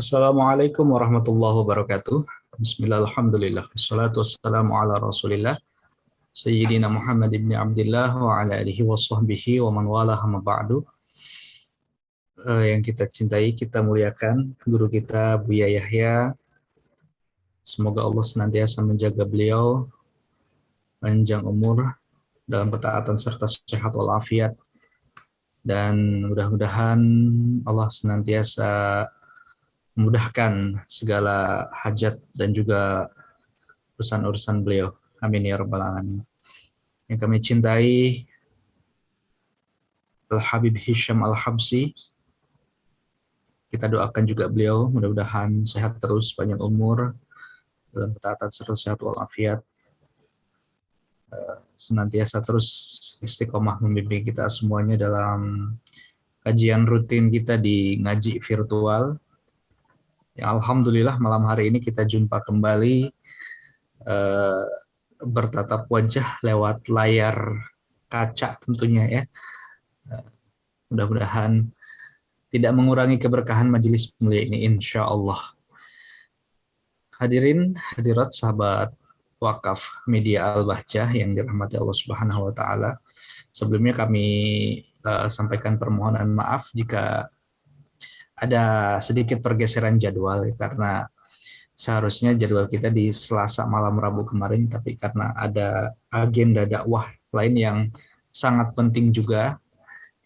Assalamualaikum warahmatullahi wabarakatuh. Bismillah, alhamdulillah. Wassalatu wassalamu ala rasulillah. Sayyidina Muhammad ibn Abdullah wa ala alihi wa sahbihi wa man wala amma ba'du. Yang kita cintai, kita muliakan guru kita Buya Yahya. Semoga Allah senantiasa menjaga beliau, panjang umur, dalam ketaatan serta sehat walafiat. Dan mudah-mudahan Allah senantiasa memudahkan segala hajat dan juga urusan-urusan beliau. Amin ya rabbal alamin. Yang kami cintai Al-Habib Hisham Al-Habsyi, kita doakan juga beliau mudah-mudahan sehat terus, panjang umur, dalam ketaatan serta sehat walafiat, senantiasa terus istiqomah membimbing kita semuanya dalam kajian rutin kita di ngaji virtual. Ya, alhamdulillah malam hari ini kita jumpa kembali bertatap wajah lewat layar kaca tentunya ya. Mudah-mudahan tidak mengurangi keberkahan majelis mulia ini insya Allah. Hadirin hadirat sahabat wakaf media Al-Bahjah yang dirahmati Allah Subhanahu wa taala. Sebelumnya kami sampaikan permohonan maaf jika ada sedikit pergeseran jadwal karena seharusnya jadwal kita di Selasa malam Rabu kemarin, tapi karena ada agenda dakwah lain yang sangat penting juga,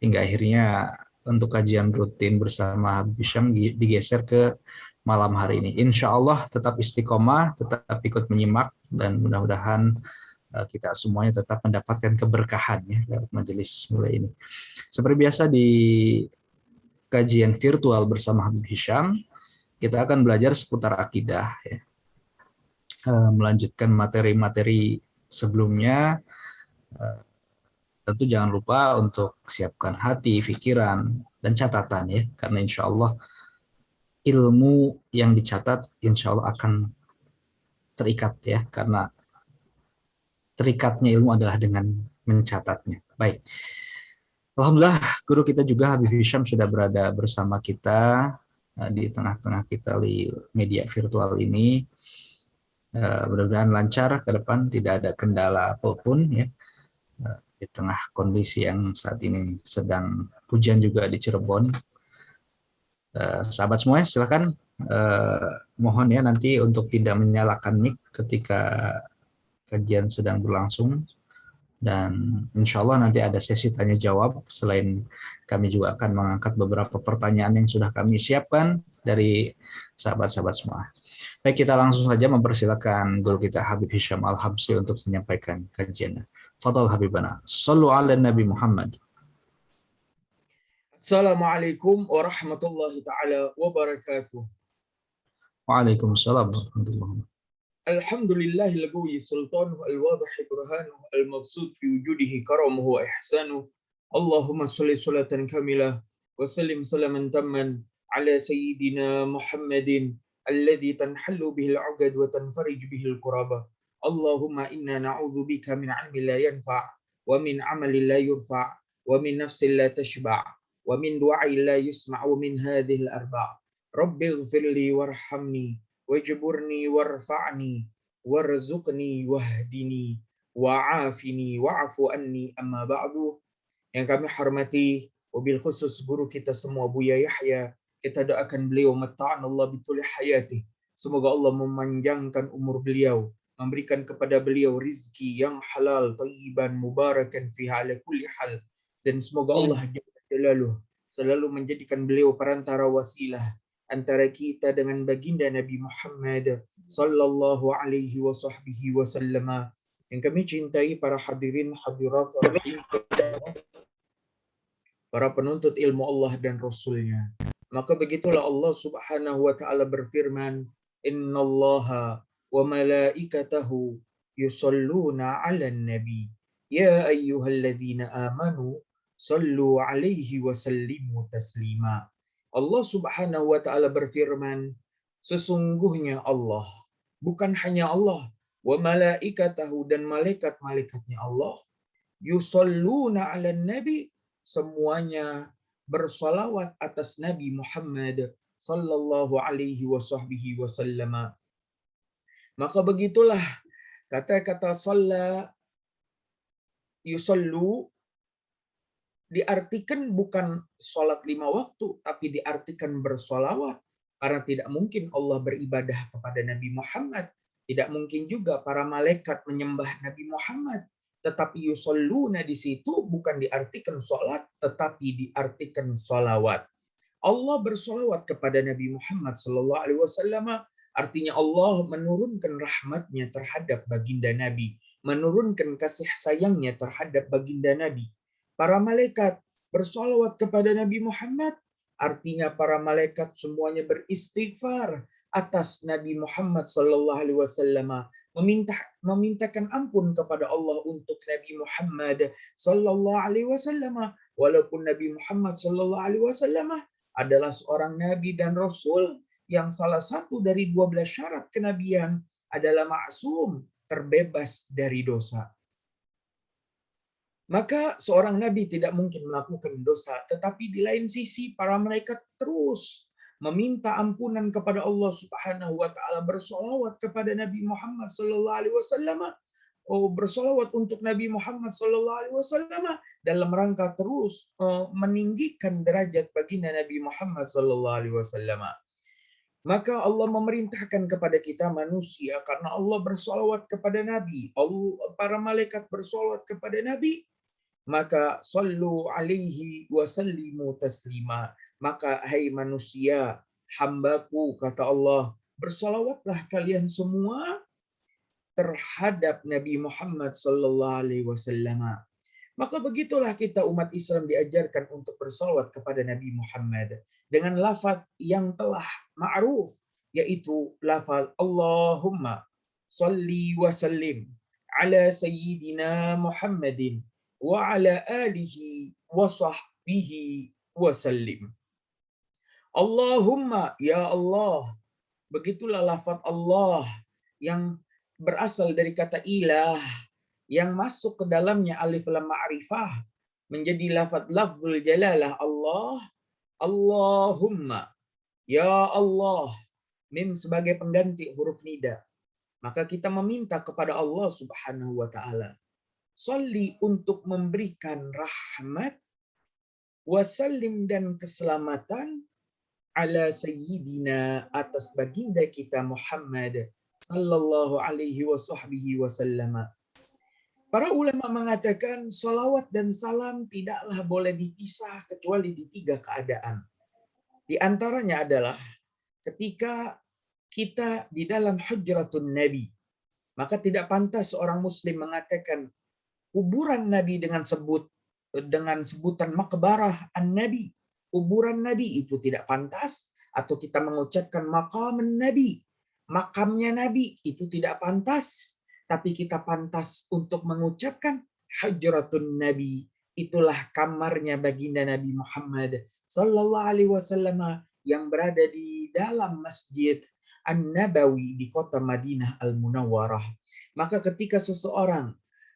hingga akhirnya untuk kajian rutin bersama Habib Hisham digeser ke malam hari ini. Insya Allah tetap istiqomah, tetap ikut menyimak, dan mudah-mudahan kita semuanya tetap mendapatkan keberkahan ya dari majelis mulai ini. Seperti biasa di kajian virtual bersama Habib Hisham, kita akan belajar seputar akidah ya. Melanjutkan materi-materi sebelumnya, tentu jangan lupa untuk siapkan hati, pikiran, dan catatan ya, karena insya Allah ilmu yang dicatat insya Allah akan terikat ya, karena terikatnya ilmu adalah dengan mencatatnya. Baik, alhamdulillah guru kita juga Habib Hisham sudah berada bersama kita di tengah-tengah kita di media virtual ini. Mudah-mudahan lancar ke depan, tidak ada kendala apapun ya. Di tengah kondisi yang saat ini sedang hujan juga di Cirebon. Sahabat semuanya silakan mohon ya nanti untuk tidak menyalakan mic ketika kajian sedang berlangsung, dan insya Allah nanti ada sesi tanya jawab. Selain kami juga akan mengangkat beberapa pertanyaan yang sudah kami siapkan dari sahabat-sahabat semua. Baik, kita langsung saja mempersilakan guru kita Habib Hisham Al-Habsyi untuk menyampaikan kajiannya. Fadhal Habibana. Sallu ala Nabi Muhammad. Assalamualaikum warahmatullahi ta'ala wabarakatuh. Waalaikumsalam warahmatullahi wabarakatuh. Alhamdulillahi al-qawi sultanuhu al-wadihi burhanuhu al-mabsut fi wujudihi karamuhu wa ihsanuhu. Allahumma salli salatan kamilah wa sallim salaman tamman ala sayyidina Muhammadin alladhi tanhallu bihi al-'uqad wa tanfarij bihi al-kuraba. Allahumma inna na'udzu bika min 'ilmin la yanfa' wa min 'amalin la yurfa' wa min nafsin la tashba' wa min du'ain la yusma' wa min hadhihi al-arba'. Rabbi ighfirli warhamni wajburni warfa'ni warzuqni wahdini wa'afini wa'fu anni, amma ba'du. Yang kami hormati wabil khusus guru kita semua Buya Yahya, kita doakan beliau matta'an Allah bituli hayati, semoga Allah memanjangkan umur beliau, memberikan kepada beliau rizki yang halal, thayyiban, mubarakan fiha ala kulli hal, dan semoga Allah selalu menjadikan beliau perantara wasilah antara kita dengan baginda Nabi Muhammad sallallahu alaihi wasallam. Yang kami cintai para hadirin hadirat, para penuntut ilmu Allah dan Rasulnya. Maka begitulah Allah Subhanahu wa ta'ala berfirman, innallaha wa malaikatahu yusalluna 'alan nabi ya ayyuhalladzina amanu sallu 'alaihi wa sallimu taslima. Allah Subhanahu wa ta'ala berfirman, sesungguhnya Allah, bukan hanya Allah, wa malaikatahu, dan malaikat-malaikatnya Allah, yusalluna 'alan nabi, semuanya bersalawat atas Nabi Muhammad sallallahu alaihi wasallam. Maka begitulah kata-kata shalla yusallu diartikan bukan sholat 5 waktu, tapi diartikan bersolawat. Karena tidak mungkin Allah beribadah kepada Nabi Muhammad. Tidak mungkin juga para malaikat menyembah Nabi Muhammad. Tetapi yusalluna di situ bukan diartikan sholat, tetapi diartikan sholawat. Allah bersolawat kepada Nabi Muhammad Sallallahu Alaihi Wasallam, artinya Allah menurunkan rahmatnya terhadap baginda Nabi, menurunkan kasih sayangnya terhadap baginda Nabi. Para malaikat bersolawat kepada Nabi Muhammad, artinya para malaikat semuanya beristighfar atas Nabi Muhammad Sallallahu Alaihi Wasallam, memintakan ampun kepada Allah untuk Nabi Muhammad Sallallahu Alaihi Wasallam. Walaupun Nabi Muhammad Sallallahu Alaihi Wasallam adalah seorang nabi dan rasul yang salah satu dari 12 syarat kenabian adalah maksum, terbebas dari dosa. Maka seorang nabi tidak mungkin melakukan dosa, tetapi di lain sisi para malaikat terus meminta ampunan kepada Allah Subhanahu wa taala, bersolawat kepada Nabi Muhammad sallallahu alaihi wasallam, bersolawat untuk Nabi Muhammad sallallahu alaihi wasallam dalam rangka terus meninggikan derajat baginda Nabi Muhammad sallallahu alaihi wasallam. Maka Allah memerintahkan kepada kita manusia, karena Allah bersolawat kepada Nabi, para malaikat bersolawat kepada Nabi, maka sallu alaihi wasallimu taslima. Maka hai manusia, hambaku, kata Allah, bersolawatlah kalian semua terhadap Nabi Muhammad sallallahu alaihi wasallam. Maka begitulah kita umat Islam diajarkan untuk bersolawat kepada Nabi Muhammad dengan lafaz yang telah ma'ruf, yaitu lafaz Allahumma salli wa sallim ala sayyidina Muhammadin wa ala alihi wa sahbihi wa sallim. Allahumma, ya Allah. Begitulah lafaz Allah yang berasal dari kata ilah, yang masuk ke dalamnya alif lam ma'rifah menjadi lafaz lafzul jalalah Allah. Allahumma, ya Allah, mim sebagai pengganti huruf nida. Maka kita meminta kepada Allah Subhanahu wa taala sholli untuk memberikan rahmat, wasallim dan keselamatan ala sayyidina atas baginda kita Muhammad sallallahu alaihi wasallam. Para ulama mengatakan salawat dan salam tidaklah boleh dipisah kecuali di 3 keadaan. Di antaranya adalah ketika kita di dalam hujratun Nabi, maka tidak pantas seorang muslim mengatakan kuburan Nabi dengan sebutan makbarah an-Nabi. Kuburan Nabi itu tidak pantas, atau kita mengucapkan maqam Nabi, makamnya Nabi, itu tidak pantas. Tapi kita pantas untuk mengucapkan hujratun Nabi, itulah kamarnya baginda Nabi Muhammad sallallahu alaihi wasallam yang berada di dalam Masjid An-Nabawi di kota Madinah Al-Munawwarah. Maka ketika seseorang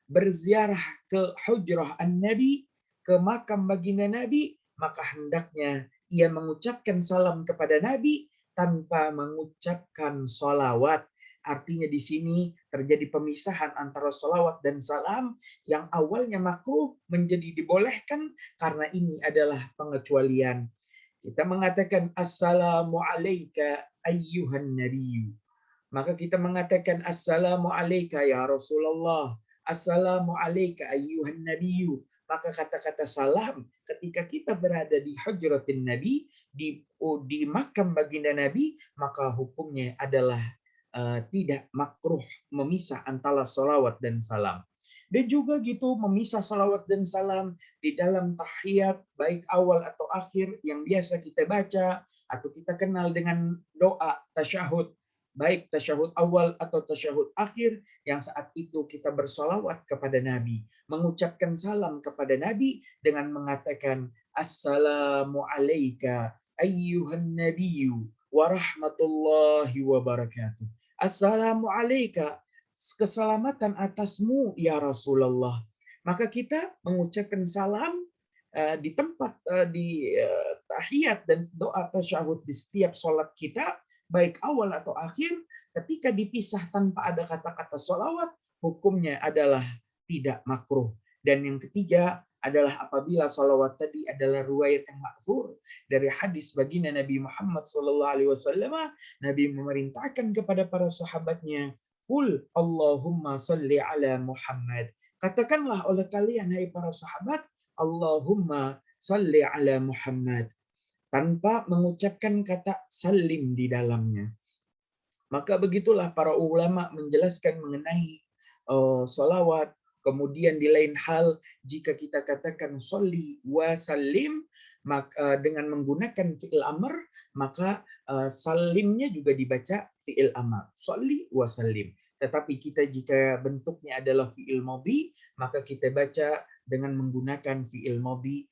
berziarah ke hujrah An-Nabi, ke makam baginda Nabi, maka hendaknya ia mengucapkan salam kepada Nabi tanpa mengucapkan salawat. Artinya di sini terjadi pemisahan antara salawat dan salam yang awalnya makruh menjadi dibolehkan karena ini adalah pengecualian. Kita mengatakan assalamu alayka ayyuhan nabiyyu. Maka kita mengatakan assalamu alayka ya Rasulullah, assalamu alayka ayyuhan nabiyyu. Maka kata-kata salam ketika kita berada di hujratin Nabi, di makam baginda Nabi, maka hukumnya adalah tidak makruh memisah antara salawat dan salam. Dan juga gitu memisah salawat dan salam di dalam tahiyat, baik awal atau akhir yang biasa kita baca atau kita kenal dengan doa tasyahud, baik tasyahud awal atau tasyahud akhir, yang saat itu kita bersalawat kepada Nabi, mengucapkan salam kepada Nabi dengan mengatakan assalamu alayka ayyuhan nabiyyu wa rahmatullahi wa barakatuh. Assalamu alayka, keselamatan atasmu ya Rasulullah. Maka kita mengucapkan salam di tempat di tahiyat dan doa tasyahud di setiap sholat kita, baik awal atau akhir, ketika dipisah tanpa ada kata-kata sholawat, hukumnya adalah tidak makruh. Dan yang ketiga adalah apabila sholawat tadi adalah riwayat yang ma'thur dari hadis baginda Nabi Muhammad SAW, Nabi memerintahkan kepada para sahabatnya, "Qul Allahumma salli ala Muhammad." Katakanlah oleh kalian, hai para sahabat, Allahumma salli ala Muhammad, tanpa mengucapkan kata salim di dalamnya. Maka begitulah para ulama menjelaskan mengenai salawat. Kemudian di lain hal, jika kita katakan sholli wa sallim, maka dengan menggunakan fi'il amr, maka salimnya juga dibaca fi'il amr. Sholli wa sallim. Tetapi kita jika bentuknya adalah fi'il madhi, maka kita baca dengan menggunakan fi'il madhi.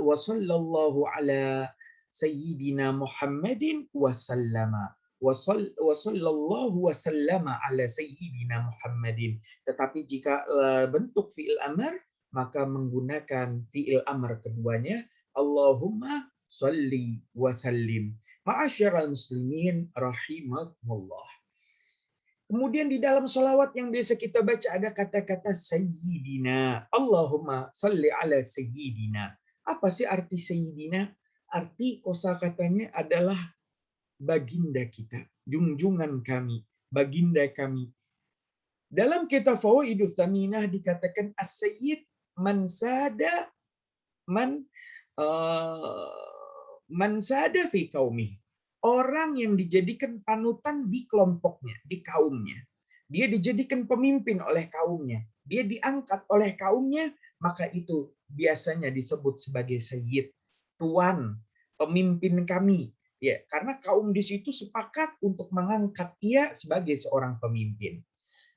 Wa sallallahu ala sayyidina Muhammadin wa sallama. Wa sallallahu wa sallama ala sayyidina Muhammadin. Tetapi jika bentuk fi'il amr, maka menggunakan fi'il amr keduanya, Allahumma salli wa sallim. Ma'asyiral muslimin rahimakumullah. Kemudian di dalam salawat yang biasa kita baca ada kata-kata sayyidina. Allahumma salli ala sayyidina. Apa sih arti sayyidina? Arti kosakatanya adalah baginda kita, junjungan kami, baginda kami. Dalam kitab Fawaidus Tsaminah dikatakan as-sayyid man sada fi qaumih. Orang yang dijadikan panutan di kelompoknya, di kaumnya. Dia dijadikan pemimpin oleh kaumnya. Dia diangkat oleh kaumnya, maka itu biasanya disebut sebagai sayyid, tuan, pemimpin kami. Ya, karena kaum di situ sepakat untuk mengangkat dia sebagai seorang pemimpin.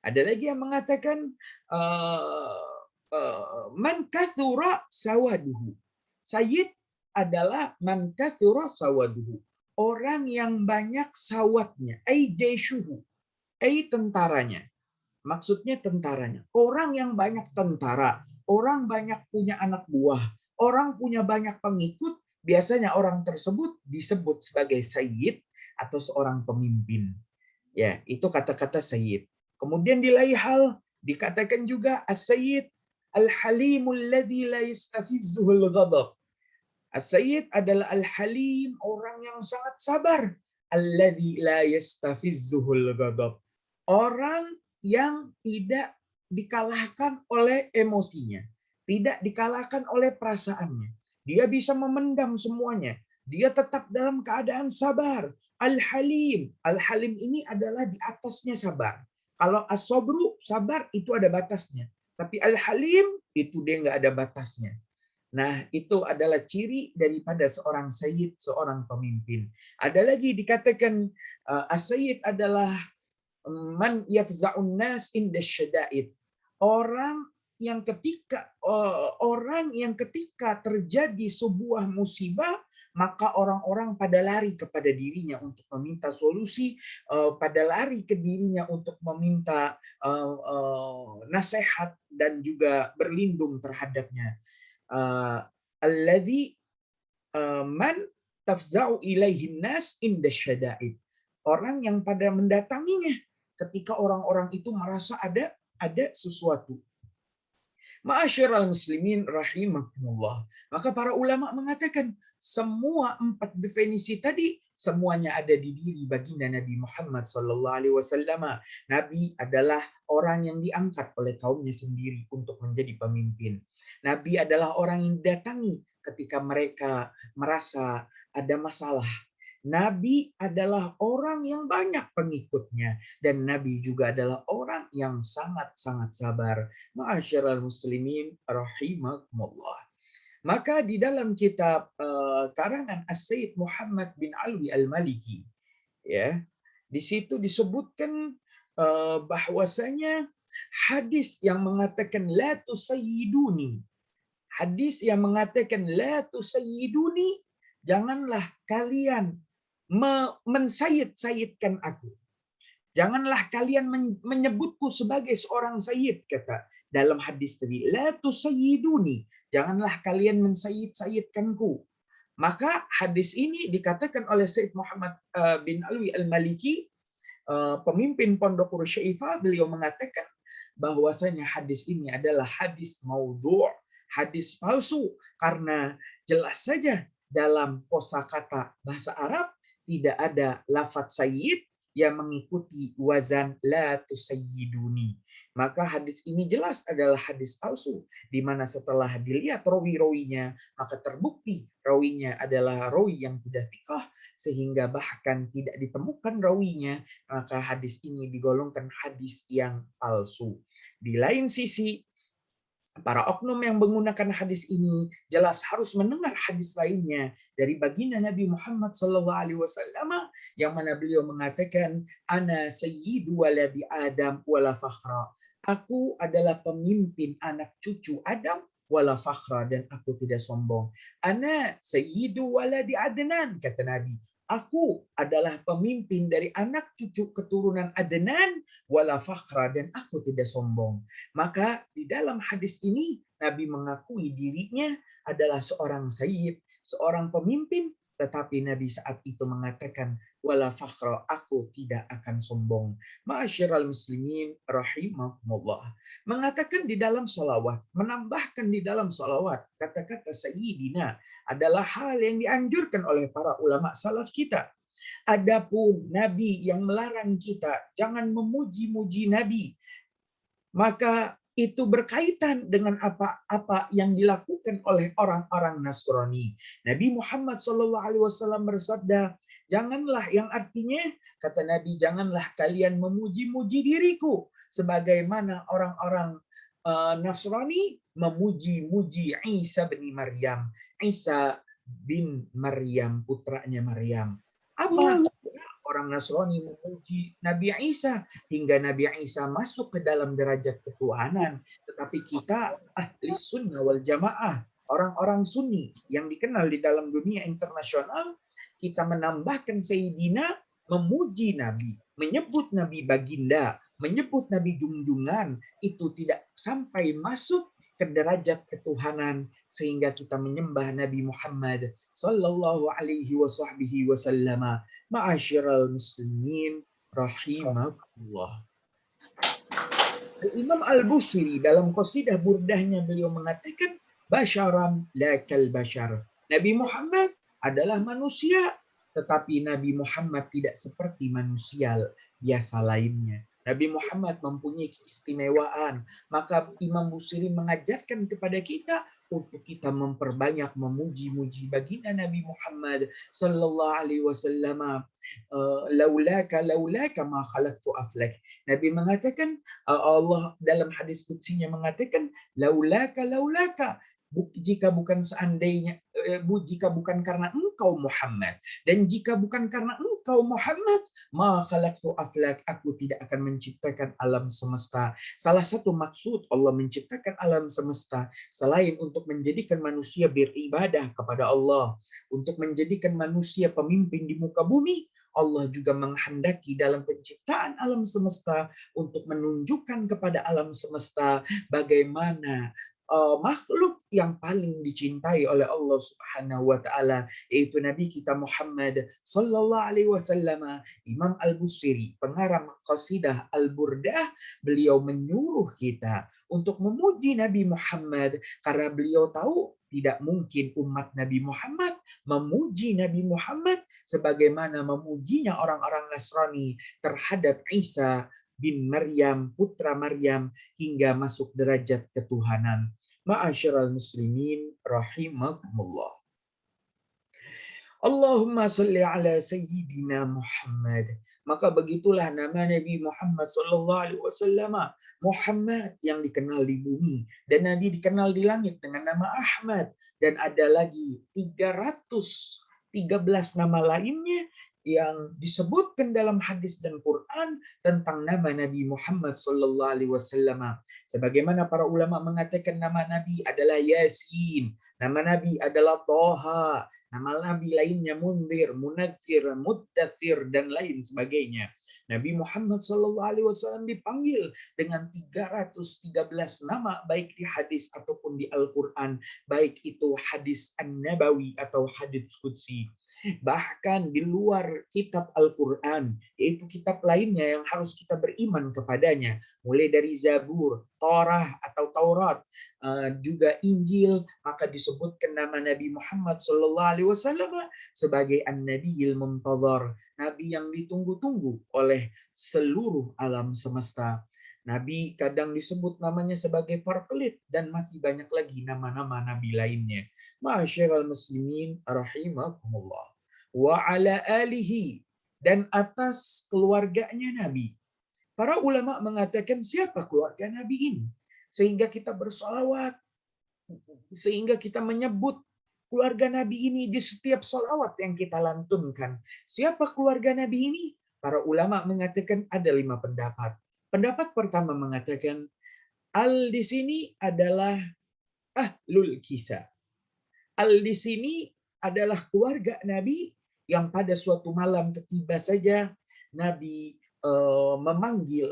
Ada lagi yang mengatakan man kathura sawaduhu. Sayyid adalah man kathura sawaduhu. Orang yang banyak sawatnya, ai jaishuhu, ai tentaranya. Maksudnya tentaranya. Orang yang banyak tentara, orang banyak punya anak buah, orang punya banyak pengikut, biasanya orang tersebut disebut sebagai sayyid atau seorang pemimpin. Ya, itu kata-kata sayyid. Kemudian di lain hal dikatakan juga as-sayyid al-halimul ladzi la yastafizzuhul ghadab. As-sayyid adalah al-halim, orang yang sangat sabar. Alladzi la yastafizzuhul ghadab. Orang yang tidak dikalahkan oleh emosinya, tidak dikalahkan oleh perasaannya. Dia bisa memendam semuanya. Dia tetap dalam keadaan sabar. Al-halim. Al-halim ini adalah di atasnya sabar. Kalau as-sabru, sabar itu ada batasnya. Tapi al-halim itu dia nggak ada batasnya. Nah, itu adalah ciri daripada seorang sayyid, seorang pemimpin. Ada lagi dikatakan as-sayyid adalah man yafza'un nas inda syada'id. Orang yang ketika terjadi sebuah musibah, maka orang-orang pada lari kepada dirinya untuk meminta solusi, pada lari ke dirinya untuk meminta nasihat dan juga berlindung terhadapnya. Alladzi man tafza'u ilaihin nas inda syada'id. Orang yang pada mendatanginya ketika orang-orang itu merasa ada sesuatu. Ma'asyiral muslimin rahimakumullah. Maka para ulama mengatakan semua 4 definisi tadi semuanya ada di diri baginda Nabi Muhammad SAW. Nabi adalah orang yang diangkat oleh kaumnya sendiri untuk menjadi pemimpin. Nabi adalah orang yang didatangi ketika mereka merasa ada masalah. Nabi adalah orang yang banyak pengikutnya. Dan Nabi juga adalah orang yang sangat-sangat sabar. Ma'asyiral muslimin rahimakumullah. Maka di dalam kitab karangan As-Sayyid Muhammad bin Alwi Al-Maliki, ya, di situ disebutkan bahwasanya hadis yang mengatakan la tusayyiduni, hadis yang mengatakan la tusayyiduni, janganlah kalian mensayyid-sayyidkan aku. Janganlah kalian menyebutku sebagai seorang sayyid, kata. dalam hadis tadi, la tusayyiduni, janganlah kalian mensayyid-sayyidkanku. Maka hadis ini dikatakan oleh Said Muhammad bin Alwi Al-Maliki, pemimpin Pondok Rusyaifah, beliau mengatakan bahwasanya hadis ini adalah hadis maudhu', hadis palsu, karena jelas saja dalam kosakata bahasa Arab tidak ada lafadz sayyid yang mengikuti wazan la tusayyiduni. Maka hadis ini jelas adalah hadis palsu, di mana setelah dilihat rawi-rawinya, maka terbukti rawinya adalah rawi yang tidak thiqah, sehingga bahkan tidak ditemukan rawinya, maka hadis ini digolongkan hadis yang palsu. Di lain sisi, para oknum yang menggunakan hadis ini jelas harus mendengar hadis lainnya dari baginda Nabi Muhammad SAW, yang mana beliau mengatakan, ana sayyidu waladi Adam wala fakhra. Aku adalah pemimpin anak cucu Adam wala fakhra, dan aku tidak sombong. Ana sayyidu waladi Adnan, kata Nabi. Aku adalah pemimpin dari anak cucu keturunan Adnan wala fakhra, dan aku tidak sombong. Maka di dalam hadis ini Nabi mengakui dirinya adalah seorang sayyid, seorang pemimpin, tetapi Nabi saat itu mengatakan wala fakhra, aku tidak akan sombong. Ma'asyiral muslimin rahimakumullah. Mengatakan di dalam salawat, menambahkan di dalam salawat kata-kata sayyidina adalah hal yang dianjurkan oleh para ulama salaf kita. Adapun Nabi yang melarang kita jangan memuji-muji Nabi, maka itu berkaitan dengan apa-apa yang dilakukan oleh orang-orang Nasrani. Nabi Muhammad SAW bersabda, janganlah, yang artinya, kata Nabi, janganlah kalian memuji-muji diriku sebagaimana orang-orang Nasrani memuji-muji Isa bin Maryam. Isa bin Maryam, putranya Maryam. Apa? Orang Nasrani memuji Nabi Isa hingga Nabi Isa masuk ke dalam derajat ketuhanan. Tetapi kita ahli sunnah wal jamaah, orang-orang sunni yang dikenal di dalam dunia internasional, kita menambahkan Sayyidina, memuji Nabi, menyebut Nabi baginda, menyebut Nabi junjungan, itu tidak sampai masuk ke derajat ketuhanan sehingga kita menyembah Nabi Muhammad sallallahu alaihi wasallam. Ma'asyiral muslimin rahimakumullah. Imam Al-Busiri dalam qasidah burdahnya beliau mengatakan, basyaran la kal basyar. Nabi Muhammad adalah manusia, tetapi Nabi Muhammad tidak seperti manusia biasa lainnya. Nabi Muhammad mempunyai keistimewaan. Maka Imam Busiri mengajarkan kepada kita untuk kita memperbanyak memuji-muji baginda Nabi Muhammad sallallahu alaihi wasallam. Laulaka ma khalaqtu aflak. Nabi mengatakan, Allah dalam hadis qudsinya mengatakan, laulaka jika bukan seandainya, jika bukan karena engkau Muhammad, dan jika bukan karena engkau Muhammad, ma khalaqtu aflak, aku tidak akan menciptakan alam semesta. Salah satu maksud Allah menciptakan alam semesta selain untuk menjadikan manusia beribadah kepada Allah, untuk menjadikan manusia pemimpin di muka bumi, Allah juga menghendaki dalam penciptaan alam semesta untuk menunjukkan kepada alam semesta bagaimana makhluk yang paling dicintai oleh Allah Subhanahu wa taala, yaitu Nabi kita Muhammad sallallahu alaihi wasallam. Imam Al-Busiri, pengarang qasidah Al-Burdah, beliau menyuruh kita untuk memuji Nabi Muhammad karena beliau tahu tidak mungkin umat Nabi Muhammad memuji Nabi Muhammad sebagaimana memujinya orang-orang Nasrani terhadap Isa bin Maryam, putra Maryam, hingga masuk derajat ketuhanan. Ma'asyiral muslimin rahimakumullah. Allahumma salli ala sayyidina Muhammad. Maka begitulah nama Nabi Muhammad sallallahu alaihi wasallam, Muhammad yang dikenal di bumi, dan Nabi dikenal di langit dengan nama Ahmad, dan ada lagi 313 nama lainnya yang disebutkan dalam hadis dan Quran tentang nama Nabi Muhammad sallallahu alaihi wasallam. Sebagaimana para ulama mengatakan nama Nabi adalah Yasin, nama Nabi adalah Toha, nama Nabi lainnya Munzir, Munadzir, Muddatsir dan lain sebagainya. Nabi Muhammad sallallahu alaihi wasallam dipanggil dengan 313 nama baik di hadis ataupun di Al-Qur'an, baik itu hadis An-Nabawi atau hadis qudsi. Bahkan di luar kitab Al-Quran, yaitu kitab lainnya yang harus kita beriman kepadanya, mulai dari Zabur, Torah atau Taurat, juga Injil, maka disebutkan nama Nabi Muhammad SAW sebagai An-Nabiyil Muntadhar, Nabi yang ditunggu-tunggu oleh seluruh alam semesta. Nabi kadang disebut namanya sebagai Parkelit dan masih banyak lagi nama-nama Nabi lainnya. Ma'asyiral muslimin rahimakumullah. Wa ala alihi, dan atas keluarganya Nabi. Para ulama mengatakan siapa keluarga Nabi ini? Sehingga kita bersolawat, sehingga kita menyebut keluarga Nabi ini di setiap solawat yang kita lantunkan. Siapa keluarga Nabi ini? Para ulama mengatakan ada 5 pendapat. Pendapat pertama mengatakan al di sini adalah ahlul kisah. Al di sini adalah keluarga Nabi yang pada suatu malam tiba saja Nabi memanggil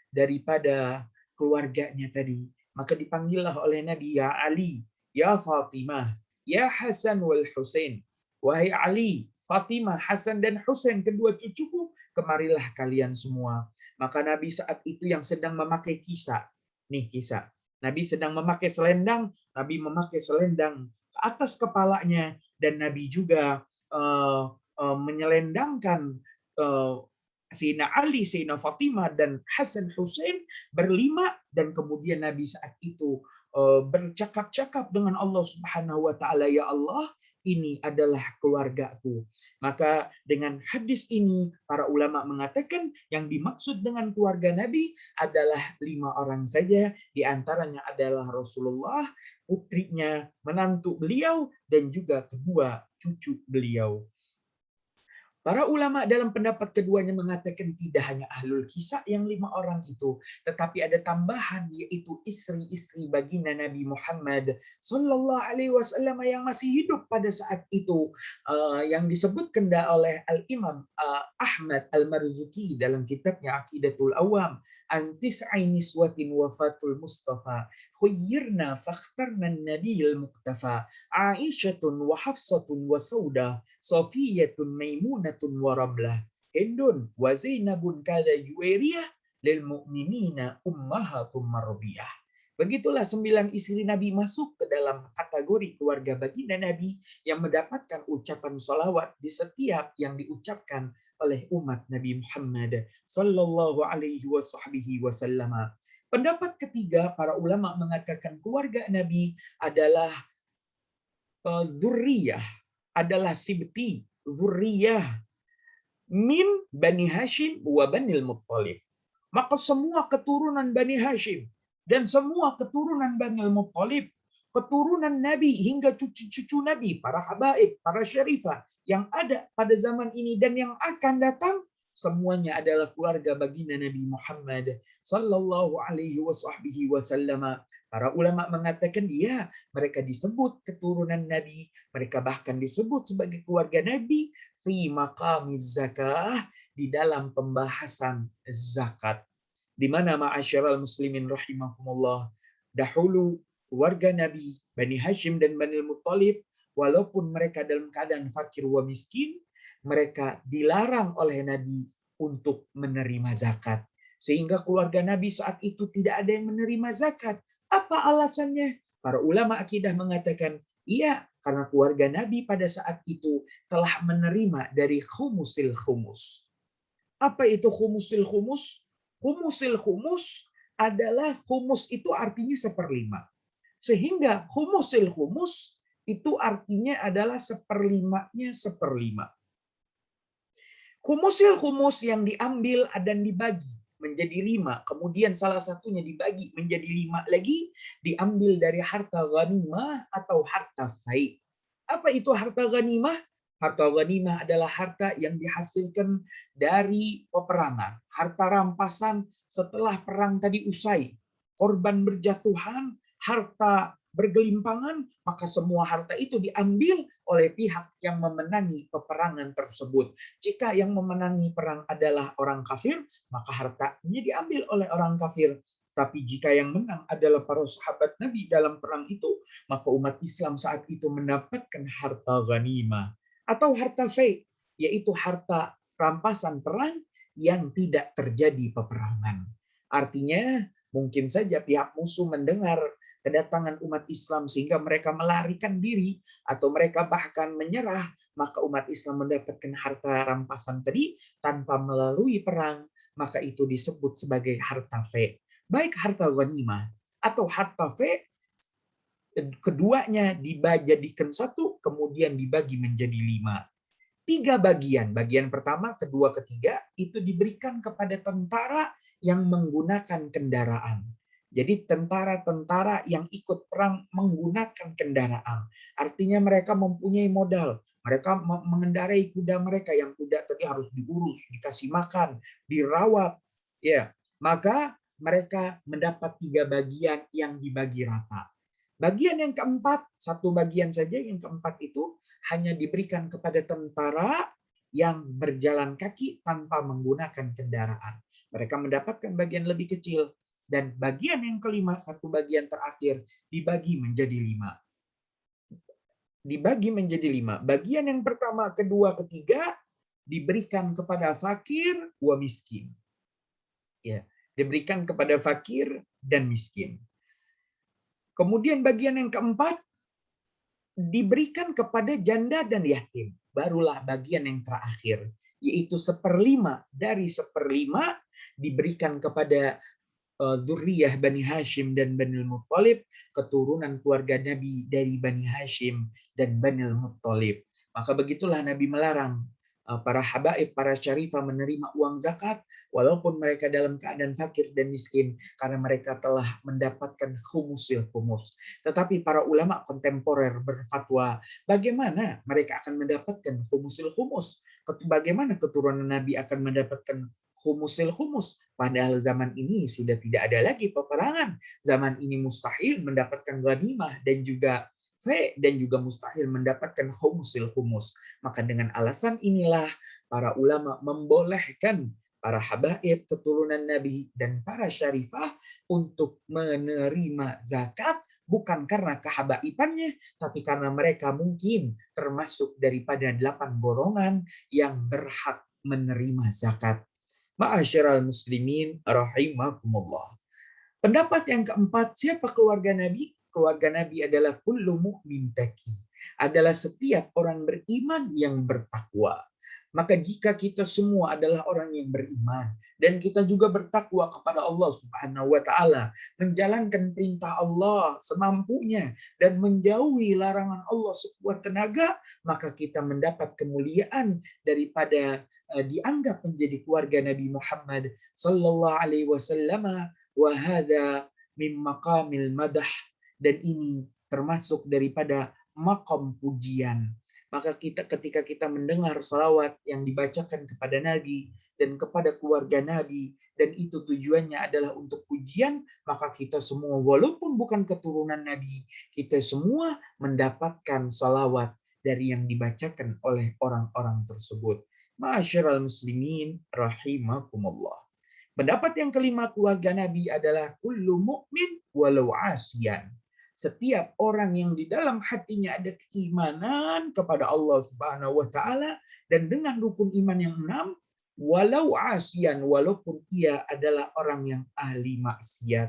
daripada keluarganya tadi. Maka dipanggillah oleh Nabi, ya Ali, ya Fatimah, ya Hasan wal Husain. Wahai Ali, Fatimah, Hasan dan Husain, kedua cucuku, kemarilah kalian semua. Maka Nabi saat itu yang sedang memakai kisah. Nih kisah. Nabi sedang memakai selendang, Nabi memakai selendang ke atas kepalanya, dan Nabi juga menyelendangkan Sayyidina Ali, Sayyidina Fatimah, dan Hasan Husain berlima, dan kemudian Nabi saat itu bercakap-cakap dengan Allah Subhanahu wa taala, ya Allah, ini adalah keluargaku. Maka dengan hadis ini para ulama mengatakan yang dimaksud dengan keluarga Nabi adalah 5 orang saja, di antaranya adalah Rasulullah, putrinya, menantu beliau, dan juga kedua cucu beliau. Para ulama dalam pendapat keduanya mengatakan tidak hanya ahlul kisah yang 5 orang itu, tetapi ada tambahan, yaitu istri-istri baginda Nabi Muhammad Sallallahu Alaihi Wasallam yang masih hidup pada saat itu, yang disebutkan oleh Al-Imam Ahmad Al-Marzuki dalam kitabnya Aqidatul Awam, Antis'i niswatin wafatul Mustafa khuyyirna fakhtarna nabiyil muktafa Aisyatun wa Hafsatun wa Saudah Safiyatun Maimunatun wa Rablah Hindun wa Zainabun kada Juwairiyah lil mu'minina ummahatum mardiyah. Begitulah 9 istri Nabi masuk ke dalam kategori keluarga baginda Nabi yang mendapatkan ucapan salawat di setiap yang diucapkan oleh umat Nabi Muhammad sallallahu alaihi wasallam. Pendapat ketiga, para ulama mengatakan keluarga Nabi adalah zurriyah, adalah sibti, zurriyah min Bani Hashim wa Banil Muttalib. Maka semua keturunan Bani Hashim dan semua keturunan Banil Muttalib, keturunan Nabi hingga cucu-cucu Nabi, para habaib, para syarifah yang ada pada zaman ini dan yang akan datang, semuanya adalah keluarga baginda Nabi Muhammad sallallahu alaihi wasallam. Para ulama mengatakan ya, mereka disebut keturunan Nabi, mereka bahkan disebut sebagai keluarga Nabi fi maqamiz zakah, di dalam pembahasan zakat. Di mana ma'asyiral muslimin rahimakumullah, dahulu keluarga Nabi Bani Hashim dan Bani Muttalib, walaupun mereka dalam keadaan fakir wa miskin, mereka dilarang oleh Nabi untuk menerima zakat. Sehingga keluarga Nabi saat itu tidak ada yang menerima zakat. Apa alasannya? Para ulama akidah mengatakan, iya, karena keluarga Nabi pada saat itu telah menerima dari khumusil khumus. Apa itu khumusil khumus? Khumusil khumus adalah, khumus itu artinya 1/5. Sehingga khumusil khumus itu artinya adalah 1/5-nya 1/5. Khumusil khumus yang diambil dan dibagi menjadi 5, kemudian salah satunya dibagi menjadi 5 lagi, diambil dari harta ghanimah atau harta fai. Apa itu harta ghanimah? Harta ghanimah adalah harta yang dihasilkan dari peperangan, harta rampasan setelah perang tadi usai. Korban berjatuhan, harta bergelimpangan, maka semua harta itu diambil oleh pihak yang memenangi peperangan tersebut. Jika yang memenangi perang adalah orang kafir, maka hartanya diambil oleh orang kafir. Tapi jika yang menang adalah para sahabat Nabi dalam perang itu, maka umat Islam saat itu mendapatkan harta ghanimah atau harta fai, yaitu harta rampasan perang yang tidak terjadi peperangan. Artinya, mungkin saja pihak musuh mendengar kedatangan umat Islam sehingga mereka melarikan diri atau mereka bahkan menyerah, maka umat Islam mendapatkan harta rampasan tadi tanpa melalui perang, maka itu disebut sebagai harta fai. Baik harta ghanimah atau harta fai, keduanya dijadikan satu, kemudian dibagi menjadi 5. 3 bagian. Bagian pertama, kedua, ketiga itu diberikan kepada tentara yang menggunakan kendaraan. Jadi tentara-tentara yang ikut perang menggunakan kendaraan. Artinya mereka mempunyai modal. Mereka mengendarai kuda mereka, yang kuda tadi harus diurus, dikasih makan, dirawat. Ya, maka mereka mendapat 3 bagian yang dibagi rata. Bagian yang keempat, satu bagian saja, yang keempat itu hanya diberikan kepada tentara yang berjalan kaki tanpa menggunakan kendaraan. Mereka mendapatkan bagian lebih kecil. Dan bagian yang kelima, satu bagian terakhir, dibagi menjadi 5. Dibagi menjadi 5. Bagian yang pertama, kedua, ketiga, diberikan kepada fakir wa miskin. Ya, diberikan kepada fakir dan miskin. Kemudian bagian yang keempat diberikan kepada janda dan yatim. Barulah bagian yang terakhir, yaitu 1/5 dari 1/5 diberikan kepada zuriyah Bani Hashim dan Bani Muttalib, keturunan keluarga Nabi dari Bani Hashim dan Bani Muttalib. Maka begitulah Nabi melarang para habaib, para syarifah menerima uang zakat walaupun mereka dalam keadaan fakir dan miskin, karena mereka telah mendapatkan khumusil khumus. Tetapi para ulama kontemporer berfatwa, bagaimana mereka akan mendapatkan khumusil khumus? Bagaimana keturunan Nabi akan mendapatkan khumusil khumus? Padahal zaman ini sudah tidak ada lagi peperangan. Zaman ini mustahil mendapatkan ghanimah dan juga dan juga mustahil mendapatkan khumusil khumus. Maka dengan alasan inilah para ulama membolehkan para habaib, keturunan Nabi, dan para syarifah untuk menerima zakat, bukan karena kehabaibannya, tapi karena mereka mungkin termasuk daripada 8 golongan yang berhak menerima zakat. Ma'asyiral muslimin rahimakumullah. Pendapat yang keempat, siapa keluarga Nabi? Keluarga Nabi adalah kullu mu'min taqi. Adalah setiap orang beriman yang bertakwa. Maka jika kita semua adalah orang yang beriman dan kita juga bertakwa kepada Allah Subhanahu wa taala, menjalankan perintah Allah semampunya dan menjauhi larangan Allah sekuat tenaga, maka kita mendapat kemuliaan daripada dianggap menjadi keluarga Nabi Muhammad sallallahu alaihi wasallam. Wa hadza min maqamil madah, dan ini termasuk daripada maqam pujian. Maka ketika kita mendengar salawat yang dibacakan kepada Nabi dan kepada keluarga Nabi, dan itu tujuannya adalah untuk pujian, maka kita semua walaupun bukan keturunan Nabi, kita semua mendapatkan salawat dari yang dibacakan oleh orang-orang tersebut. Ma'asyiral muslimin rahimakumullah. Pendapat yang kelima, keluarga Nabi adalah kullu mu'min walau asiyan. Setiap orang yang di dalam hatinya ada keimanan kepada Allah Subhanahu wa taala dan dengan rukun iman yang 6, walau asiyan, walaupun ia adalah orang yang ahli maksiat.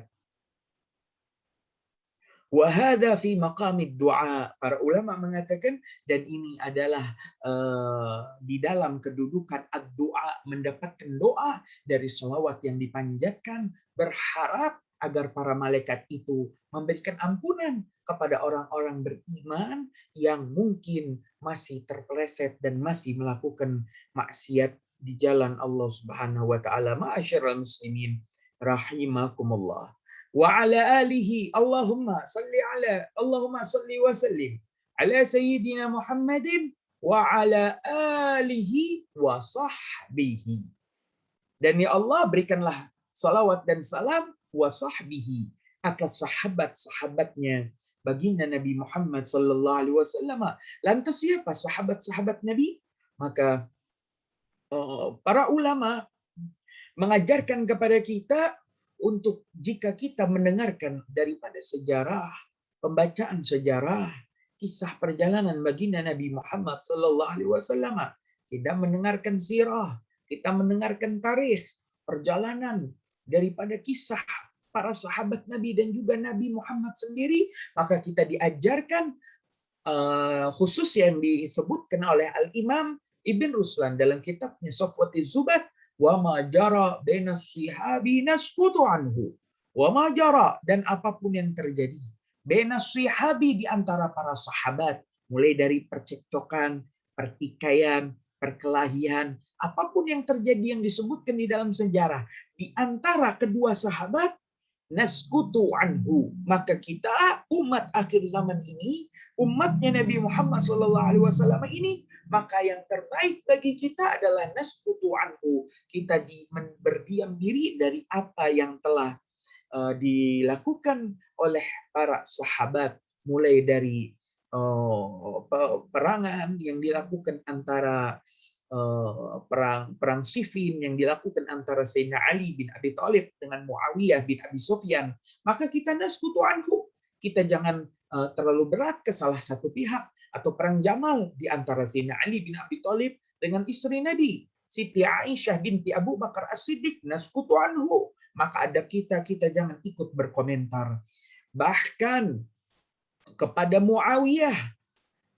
Wahada fi maqamid du'a. Para ulama mengatakan, dan ini adalah di dalam kedudukan ad-du'a, mendapatkan doa dari selawat yang dipanjatkan, berharap agar para malaikat itu memberikan ampunan kepada orang-orang beriman yang mungkin masih terpeleset dan masih melakukan maksiat di jalan Allah Subhanahu wa taala. Ma'asyiral muslimin rahimakumullah. Wa ala alihi Allahumma salli wa sallim ala sayyidina Muhammadin wa ala alihi wa sahbihi. Dan ya Allah, berikanlah salawat dan salam wa sahbihi atas sahabat-sahabatnya baginda Nabi Muhammad sallallahu alaihi wasallam. Lantas siapa sahabat-sahabat Nabi? Maka para ulama mengajarkan kepada kita untuk jika kita mendengarkan daripada sejarah, pembacaan sejarah, kisah perjalanan baginda Nabi Muhammad sallallahu alaihi wasallam, kita mendengarkan sirah, kita mendengarkan tarikh perjalanan daripada kisah para sahabat Nabi dan juga Nabi Muhammad sendiri, maka kita diajarkan khusus yang disebutkan oleh Al-Imam Ibn Ruslan dalam kitabnya Safwatiz Zubat, wa ma jara baina sihabi naskutu anhu. Wa ma jara, dan apapun yang terjadi baina sihabi, di antara para sahabat, mulai dari percekcokan, pertikaian, perkelahian, apapun yang terjadi yang disebutkan di dalam sejarah di antara kedua sahabat, naskutu anhu, maka kita umat akhir zaman ini, umatnya Nabi Muhammad SAW ini, maka yang terbaik bagi kita adalah naskutu anhu, kita berdiam diri dari apa yang telah dilakukan oleh para sahabat, mulai dari perangan yang dilakukan antara perang Siffin yang dilakukan antara Sayyidina Ali bin Abi Thalib dengan Muawiyah bin Abi Sufyan, maka kita naskutu anhu, kita jangan terlalu berat ke salah satu pihak. Atau perang Jamal di antara Sayyidina Ali bin Abi Thalib dengan istri Nabi Siti Aisyah binti Abu Bakar As-Siddiq, naskutu anhu, maka adab kita jangan ikut berkomentar. Bahkan kepada Muawiyah,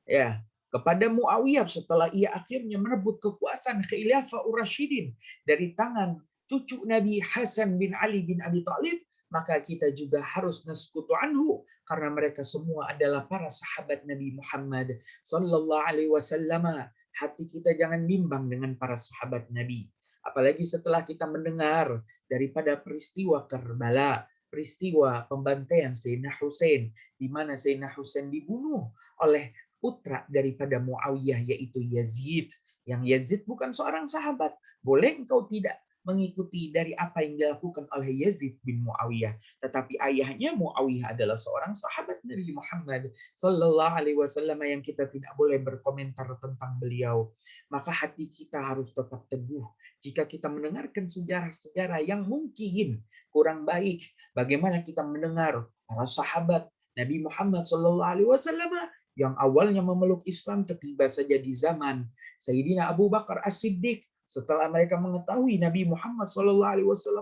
ya, kepada Muawiyah setelah ia akhirnya merebut kekuasaan Khilafah Ur-Rasyidin dari tangan cucu Nabi Hasan bin Ali bin Abi Thalib, maka kita juga harus naskutu anhu, karena mereka semua adalah para sahabat Nabi Muhammad sallallahu alaihi wasallam. Hati kita jangan bimbang dengan para sahabat Nabi, apalagi setelah kita mendengar daripada peristiwa Karbala, peristiwa pembantaian Sayyidina Husain, di mana Sayyidina Husain dibunuh oleh putra daripada Muawiyah, yaitu Yazid. Yang Yazid bukan seorang sahabat. Boleh engkau tidak mengikuti dari apa yang dilakukan oleh Yazid bin Muawiyah, tetapi ayahnya Muawiyah adalah seorang sahabat Nabi Muhammad sallallahu alaihi wasallam yang kita tidak boleh berkomentar tentang beliau. Maka hati kita harus tetap teguh jika kita mendengarkan sejarah-sejarah yang mungkin kurang baik. Bagaimana kita mendengar para sahabat Nabi Muhammad sallallahu alaihi wasallam yang awalnya memeluk Islam tiba saja di zaman Sayyidina Abu Bakar As-Siddiq, setelah mereka mengetahui Nabi Muhammad SAW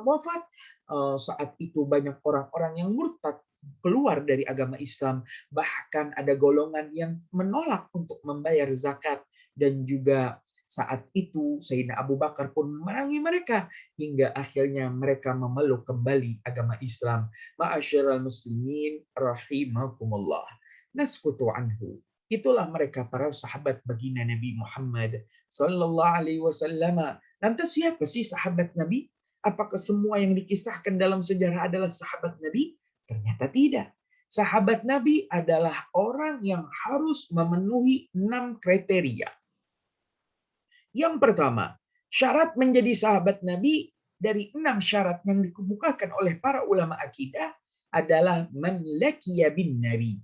wafat, saat itu banyak orang-orang yang murtad keluar dari agama Islam. Bahkan ada golongan yang menolak untuk membayar zakat. Dan juga saat itu Sayyidina Abu Bakar pun memerangi mereka hingga akhirnya mereka memeluk kembali agama Islam. Ma'asyiral muslimin rahimakumullah. Naskutu anhu. Itulah mereka para sahabat baginda Nabi Muhammad sallallahu alaihi wasallam. Lantas siapa sih sahabat Nabi? Apakah semua yang dikisahkan dalam sejarah adalah sahabat Nabi? Ternyata tidak. Sahabat Nabi adalah orang yang harus memenuhi 6 kriteria. Yang pertama, syarat menjadi sahabat Nabi dari 6 syarat yang dikemukakan oleh para ulama akidah adalah man laqiya bin Nabi.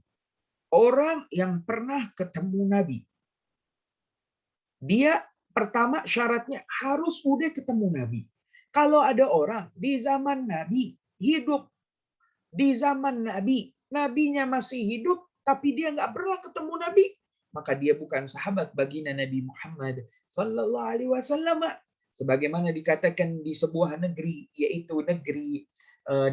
Orang yang pernah ketemu Nabi. Dia pertama syaratnya harus udah ketemu Nabi. Kalau ada orang di zaman Nabi hidup, di zaman Nabi, Nabinya masih hidup, tapi dia nggak pernah ketemu Nabi, maka dia bukan sahabat baginda Nabi Muhammad sallallahu alaihi wasallam. Sebagaimana dikatakan di sebuah negeri, yaitu negeri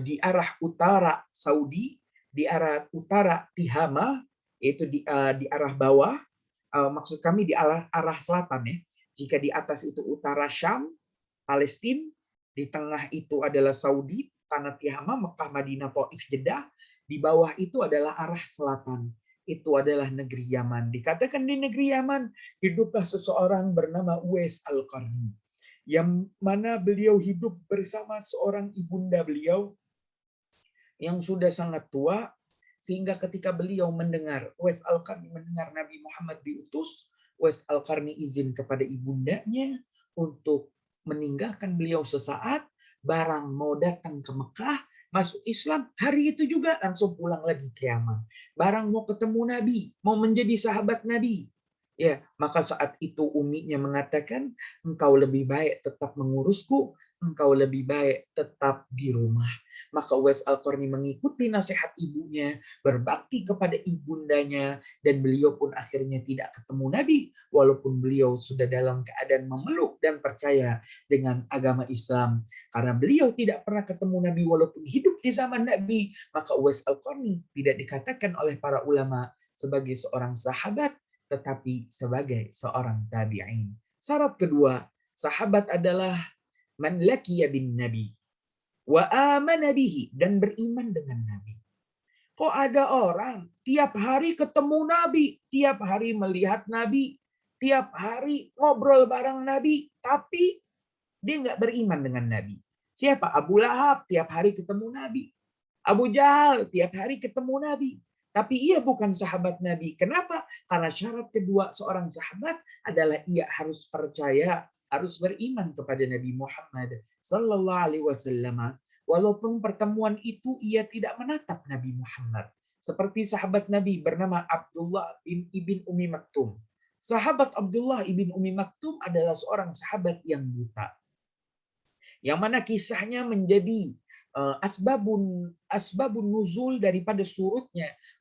di arah utara Saudi, di arah utara Tihama, yaitu di arah bawah, maksud kami di arah selatan ya. Jika di atas itu utara Syam, Palestina, di tengah itu adalah Saudi, tanah Tihama, Mekah, Madinah, Taif, Jeddah, di bawah itu adalah arah selatan. Itu adalah negeri Yaman. Dikatakan di negeri Yaman hiduplah seseorang bernama Uwais Al-Qarni, yang mana beliau hidup bersama seorang ibunda beliau yang sudah sangat tua, sehingga ketika beliau mendengar, Uwais Al-Qarni mendengar Nabi Muhammad diutus, Uwais Al-Qarni izin kepada ibundanya untuk meninggalkan beliau sesaat, barang mau datang ke Mekah, masuk Islam, hari itu juga langsung pulang lagi ke Yaman. Barang mau ketemu Nabi, mau menjadi sahabat Nabi. Ya, maka saat itu uminya mengatakan, engkau lebih baik tetap mengurusku, engkau lebih baik tetap di rumah. Maka Uwais Al-Qarni mengikuti nasihat ibunya, berbakti kepada ibundanya, dan beliau pun akhirnya tidak ketemu Nabi, walaupun beliau sudah dalam keadaan memeluk dan percaya dengan agama Islam. Karena beliau tidak pernah ketemu Nabi walaupun hidup di zaman Nabi, maka Uwais Al-Qarni tidak dikatakan oleh para ulama sebagai seorang sahabat, tetapi sebagai seorang tabi'in. Syarat kedua, sahabat adalah man laqiya bin Nabi wa amana bihi, dan beriman dengan Nabi. Kok ada orang tiap hari ketemu Nabi, tiap hari melihat Nabi, tiap hari ngobrol bareng Nabi, tapi dia nggak beriman dengan Nabi. Siapa? Abu Lahab tiap hari ketemu Nabi. Abu Jahal tiap hari ketemu Nabi. Tapi ia bukan sahabat Nabi. Kenapa? Karena syarat kedua seorang sahabat adalah ia harus percaya, harus beriman kepada Nabi Muhammad Sallallahu Alaihi Wasallam. Walaupun pertemuan itu ia tidak menatap Nabi Muhammad. Seperti sahabat Nabi bernama Abdullah bin Ibn Umi Maktum. Sahabat Abdullah ibn Umi Maktum adalah seorang sahabat yang buta. Yang mana kisahnya menjadi asbabun nuzul daripada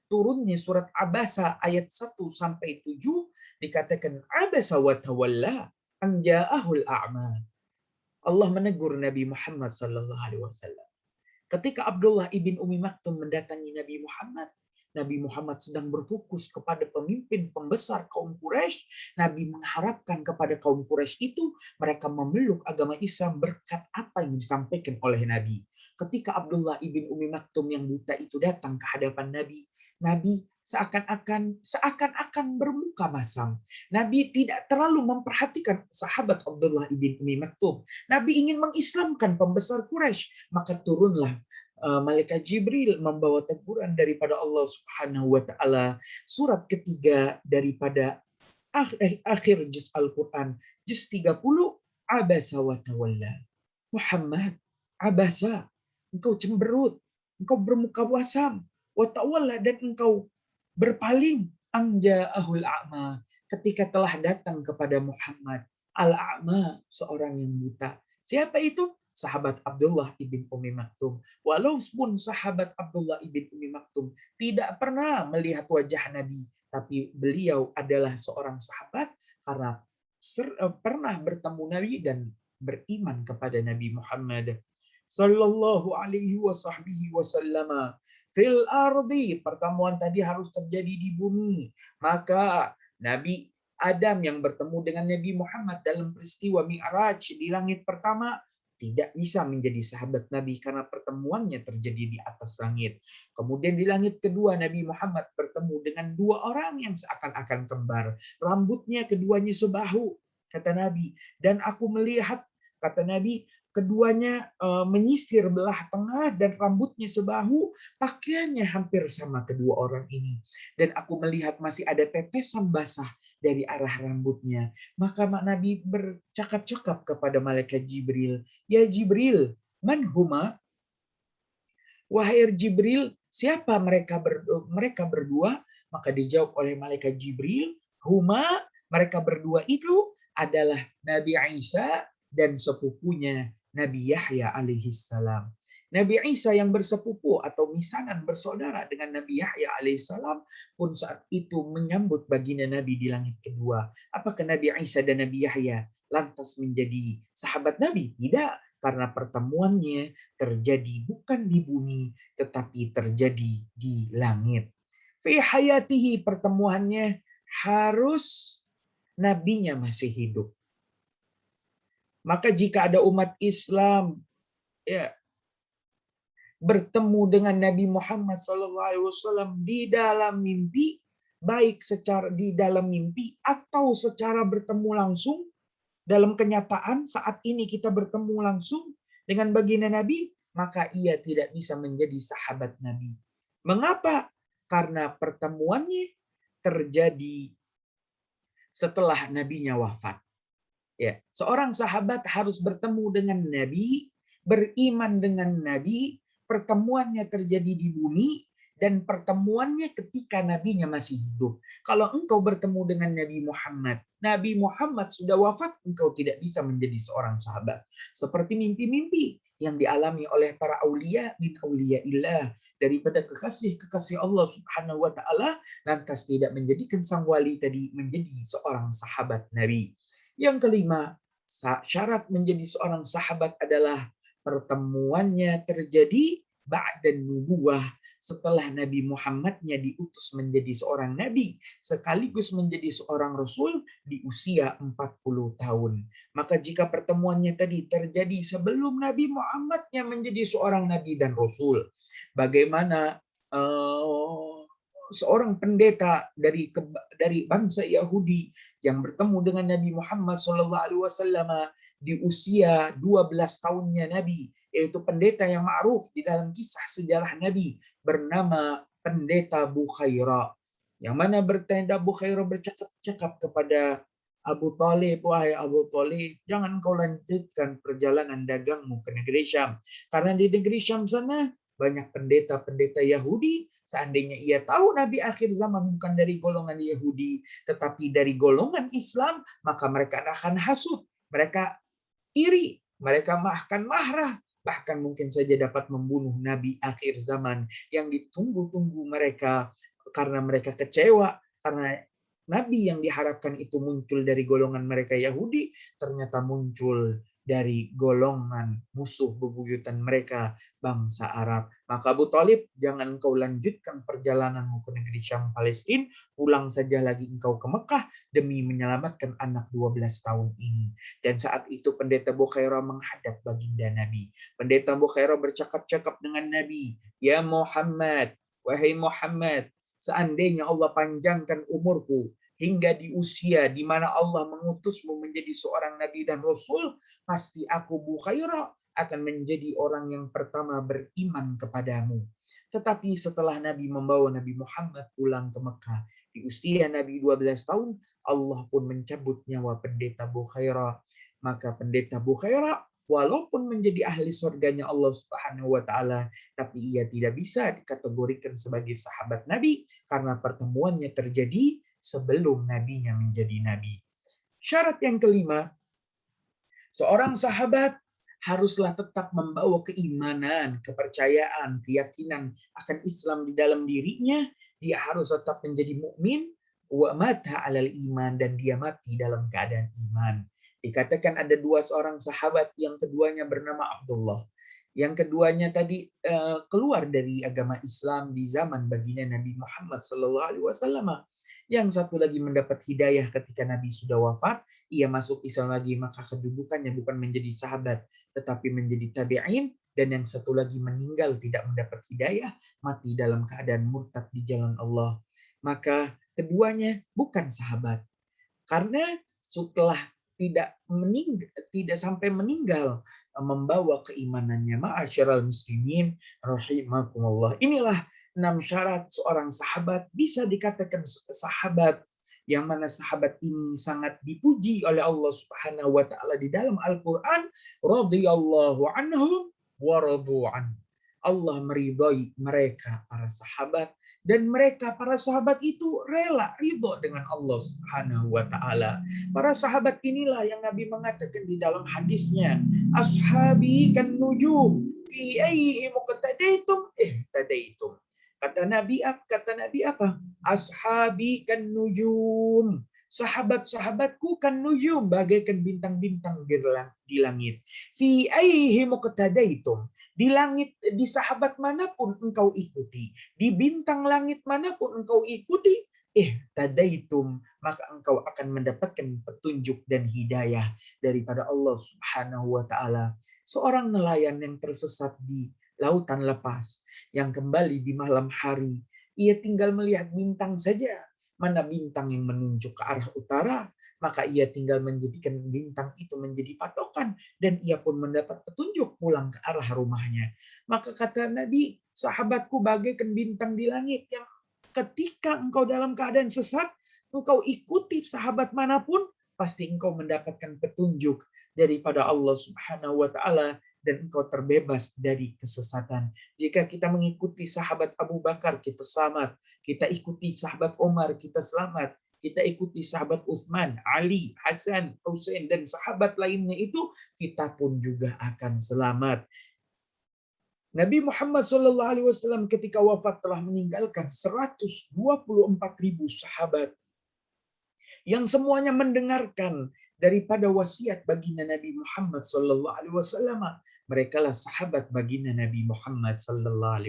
turunnya surat Abasa ayat 1 sampai 7, dikatakan abasa wa tawalla an ja'ahul a'ma. Allah menegur Nabi Muhammad sallallahu alaihi wasallam. Ketika Abdullah ibn Umi Maktum mendatangi Nabi Muhammad sedang berfokus kepada pemimpin pembesar kaum Quraisy. Nabi mengharapkan kepada kaum Quraisy itu mereka memeluk agama Islam berkat apa yang disampaikan oleh Nabi. Ketika Abdullah ibn Umi Maktum yang buta itu datang ke hadapan Nabi seakan-akan bermuka masam. Nabi tidak terlalu memperhatikan sahabat Abdullah ibn Umi Maktum. Nabi ingin mengislamkan pembesar Quraisy, maka turunlah malaikat Jibril membawa teguran daripada Allah Subhanahu wa taala. Surat ketiga daripada akhir juz Al-Qur'an, juz 30, abasa wa tawalla. Muhammad, abasa, engkau cemberut, engkau bermuka wasam, wa tawalla, dan engkau berpaling, anja'ahul a'ma, ketika telah datang kepada Muhammad al-a'ma, seorang yang buta. Siapa itu? Sahabat Abdullah ibn Umi Maktum. Walaupun sahabat Abdullah ibn Umi Maktum tidak pernah melihat wajah Nabi, tapi beliau adalah seorang sahabat karena pernah bertemu Nabi dan beriman kepada Nabi Muhammad sallallahu alaihi wasallam. Fil ardi, pertemuan tadi harus terjadi di bumi. Maka Nabi Adam yang bertemu dengan Nabi Muhammad dalam peristiwa Mi'raj di langit pertama tidak bisa menjadi sahabat Nabi karena pertemuannya terjadi di atas langit. Kemudian di langit kedua Nabi Muhammad bertemu dengan dua orang yang seakan-akan kembar. Rambutnya keduanya sebahu, kata Nabi. Dan aku melihat, kata Nabi, keduanya menyisir belah tengah dan rambutnya sebahu, pakaiannya hampir sama kedua orang ini. Dan aku melihat masih ada tetesan basah dari arah rambutnya. Maka Nabi bercakap-cakap kepada malaikat Jibril, ya Jibril, man huma? Wahai Jibril, siapa mereka berdua? Maka dijawab oleh malaikat Jibril, huma, mereka berdua itu adalah Nabi Isa dan sepupunya Nabi Yahya alaihissalam. Nabi Isa yang bersepupu atau misanan bersaudara dengan Nabi Yahya alaihissalam pun saat itu menyambut baginda Nabi di langit kedua. Apakah Nabi Isa dan Nabi Yahya lantas menjadi sahabat Nabi? Tidak, karena pertemuannya terjadi bukan di bumi, tetapi terjadi di langit. Fi hayatihi, pertemuannya harus nabinya masih hidup. Maka jika ada umat Islam ya bertemu dengan Nabi Muhammad SAW di dalam mimpi, baik secara di dalam mimpi atau secara bertemu langsung dalam kenyataan, saat ini kita bertemu langsung dengan baginda Nabi, maka ia tidak bisa menjadi sahabat Nabi. Mengapa? Karena pertemuannya terjadi setelah nabinya wafat. Ya, seorang sahabat harus bertemu dengan Nabi, beriman dengan Nabi, pertemuannya terjadi di bumi, dan pertemuannya ketika nabinya masih hidup. Kalau engkau bertemu dengan Nabi Muhammad sudah wafat, engkau tidak bisa menjadi seorang sahabat. Seperti mimpi-mimpi yang dialami oleh para aulia min auliaillah, daripada kekasih-kekasih Allah Subhanahu wa taala, lantas tidak menjadikan sang wali tadi menjadi seorang sahabat Nabi. Yang kelima, syarat menjadi seorang sahabat adalah pertemuannya terjadi ba'da nubuwah, setelah Nabi Muhammadnya diutus menjadi seorang nabi sekaligus menjadi seorang rasul di usia 40 tahun. Maka jika pertemuannya tadi terjadi sebelum Nabi Muhammadnya menjadi seorang nabi dan rasul, bagaimana seorang pendeta dari bangsa Yahudi yang bertemu dengan Nabi Muhammad SAW di usia 12 tahunnya Nabi, yaitu pendeta yang ma'ruf di dalam kisah sejarah Nabi bernama pendeta Bukhaira, yang mana pendeta Bukhaira bercakap-cakap kepada Abu Talib, wahai Abu Talib, jangan kau lanjutkan perjalanan dagangmu ke negeri Syam, karena di negeri Syam sana banyak pendeta-pendeta Yahudi. Seandainya ia tahu Nabi akhir zaman bukan dari golongan Yahudi, tetapi dari golongan Islam, maka mereka akan hasut, mereka iri, mereka akan marah, bahkan mungkin saja dapat membunuh Nabi akhir zaman yang ditunggu-tunggu mereka, karena mereka kecewa karena Nabi yang diharapkan itu muncul dari golongan mereka Yahudi, ternyata muncul dari golongan musuh bebuyutan mereka, bangsa Arab. Maka Abu Talib, jangan engkau lanjutkan perjalananmu ke negeri Syam Palestina, pulang saja lagi engkau ke Mekah demi menyelamatkan anak 12 tahun ini. Dan saat itu pendeta Bukhaira menghadap baginda Nabi. Pendeta Bukhaira bercakap-cakap dengan Nabi, ya Muhammad, wahai Muhammad, seandainya Allah panjangkan umurku hingga di usia di mana Allah mengutusmu menjadi seorang nabi dan rasul, pasti aku Bukhaira akan menjadi orang yang pertama beriman kepadamu. Tetapi setelah Nabi membawa Nabi Muhammad pulang ke Mekah di usia Nabi 12 tahun, Allah pun mencabut nyawa pendeta Bukhaira. Maka pendeta Bukhaira walaupun menjadi ahli surganya Allah Subhanahu wa taala, tapi ia tidak bisa dikategorikan sebagai sahabat Nabi karena pertemuannya terjadi sebelum nabinya menjadi nabi. Syarat yang kelima, seorang sahabat haruslah tetap membawa keimanan, kepercayaan, keyakinan akan Islam di dalam dirinya. Dia harus tetap menjadi mukmin, wa mata alal iman, dan dia mati dalam keadaan iman. Dikatakan ada dua seorang sahabat, yang keduanya bernama Abdullah. Yang keduanya tadi keluar dari agama Islam di zaman baginda Nabi Muhammad SAW. Yang satu lagi mendapat hidayah ketika Nabi sudah wafat, ia masuk Islam lagi, maka kedudukannya bukan menjadi sahabat, tetapi menjadi tabi'in. Dan yang satu lagi meninggal tidak mendapat hidayah, mati dalam keadaan murtad di jalan Allah. Maka keduanya bukan sahabat. Karena setelah tidak sampai meninggal membawa keimanannya. Ma'asyiral muslimin rahimakumullah. Inilah 6 syarat seorang sahabat bisa dikatakan sahabat, yang mana sahabat ini sangat dipuji oleh Allah Subhanahu wa taala di dalam Al-Qur'an, radhiyallahu anhum wa radu an. Allah meridhai mereka para sahabat, dan mereka para sahabat itu rela ridho dengan Allah Subhanahu wa taala. Para sahabat inilah yang Nabi mengatakan di dalam hadisnya, ashabi kan nujum fi ayyi muqtadaitum ihtadaitum. Kata Nabi apa? Ashabi kan nujum. Sahabat-sahabatku kan nujum, bagaikan bintang-bintang di langit. Fi ayyi muqtadaitum. Di langit, di sahabat manapun engkau ikuti, di bintang langit manapun engkau ikuti, tadaitum, maka engkau akan mendapatkan petunjuk dan hidayah daripada Allah Subhanahu wa taala. Seorang nelayan yang tersesat di lautan lepas, yang kembali di malam hari, ia tinggal melihat bintang saja. Mana bintang yang menunjuk ke arah utara, maka ia tinggal menjadikan bintang itu menjadi patokan, dan ia pun mendapat petunjuk pulang ke arah rumahnya. Maka kata Nabi, sahabatku bagaikan bintang di langit yang ketika engkau dalam keadaan sesat, engkau ikuti sahabat manapun, pasti engkau mendapatkan petunjuk daripada Allah Subhanahu wa taala dan engkau terbebas dari kesesatan. Jika kita mengikuti sahabat Abu Bakar, kita selamat. Kita ikuti sahabat Omar, kita selamat. Kita ikuti sahabat Utsman, Ali, Hasan, Husain dan sahabat lainnya itu, kita pun juga akan selamat. Nabi Muhammad SAW ketika wafat telah meninggalkan 124.000 sahabat yang semuanya mendengarkan daripada wasiat baginda Nabi Muhammad SAW. Mereka lah sahabat baginda Nabi Muhammad SAW.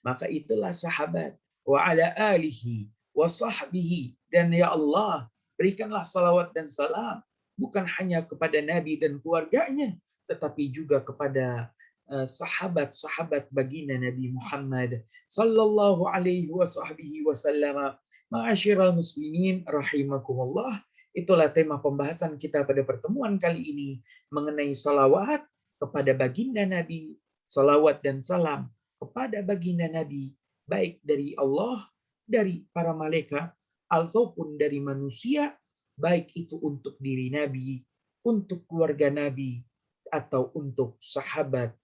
Maka itulah sahabat. Wa ala alihi wa sahbihi. Dan ya Allah, berikanlah salawat dan salam bukan hanya kepada Nabi dan keluarganya, tetapi juga kepada sahabat-sahabat baginda Nabi Muhammad sallallahu alaihi wasallam. Ma'asyiral muslimin rahimakumullah, itulah tema pembahasan kita pada pertemuan kali ini mengenai salawat kepada baginda Nabi, salawat dan salam kepada baginda Nabi, baik dari Allah, dari para malaikat, ataupun dari manusia, baik itu untuk diri Nabi, untuk keluarga Nabi, atau untuk sahabat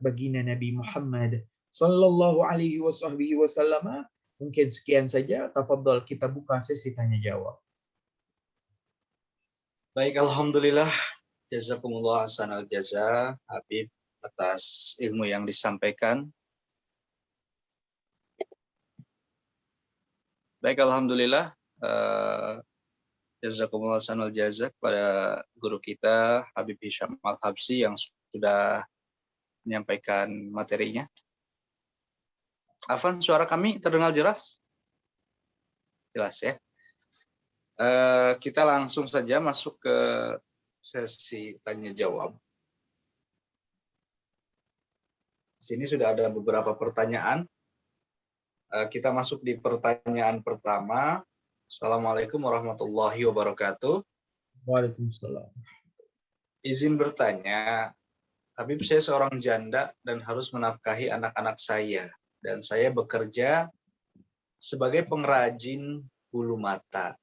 baginda Nabi Muhammad sallallahu alaihi wasallam. Mungkin sekian saja. Tafadhol, kita buka sesi tanya jawab. Baik, alhamdulillah. Jazakumullah ahsanal jaza, Habib, atas ilmu yang disampaikan. Baik, alhamdulillah. Jazakumullah ahsanal jaza kepada guru kita Habib Hisham Al-Habsyi yang sudah menyampaikan materinya. Afan, suara kami terdengar jelas? Jelas ya. Kita langsung saja masuk ke sesi tanya jawab. Di sini sudah ada beberapa pertanyaan. Kita masuk di pertanyaan pertama. Assalamualaikum warahmatullahi wabarakatuh. Waalaikumsalam. Izin bertanya, Habib, saya seorang janda dan harus menafkahi anak-anak saya. Dan saya bekerja sebagai pengrajin bulu mata.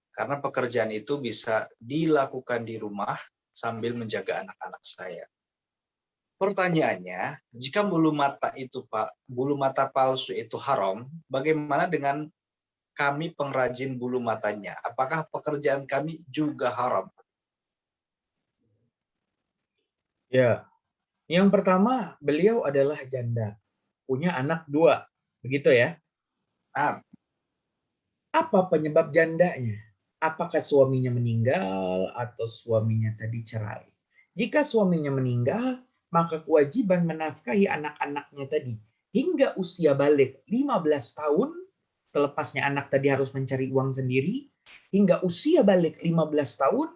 Karena pekerjaan itu bisa dilakukan di rumah sambil menjaga anak-anak saya. Pertanyaannya, jika bulu mata palsu itu haram, bagaimana dengan kami pengrajin bulu matanya? Apakah pekerjaan kami juga haram? Ya, yang pertama, beliau adalah janda, punya anak 2, begitu ya? Apa penyebab jandanya? Apakah suaminya meninggal atau suaminya tadi cerai? Jika suaminya meninggal, maka kewajiban menafkahi anak-anaknya tadi hingga usia balik 15 tahun, selepasnya anak tadi harus mencari uang sendiri, hingga usia balik 15 tahun,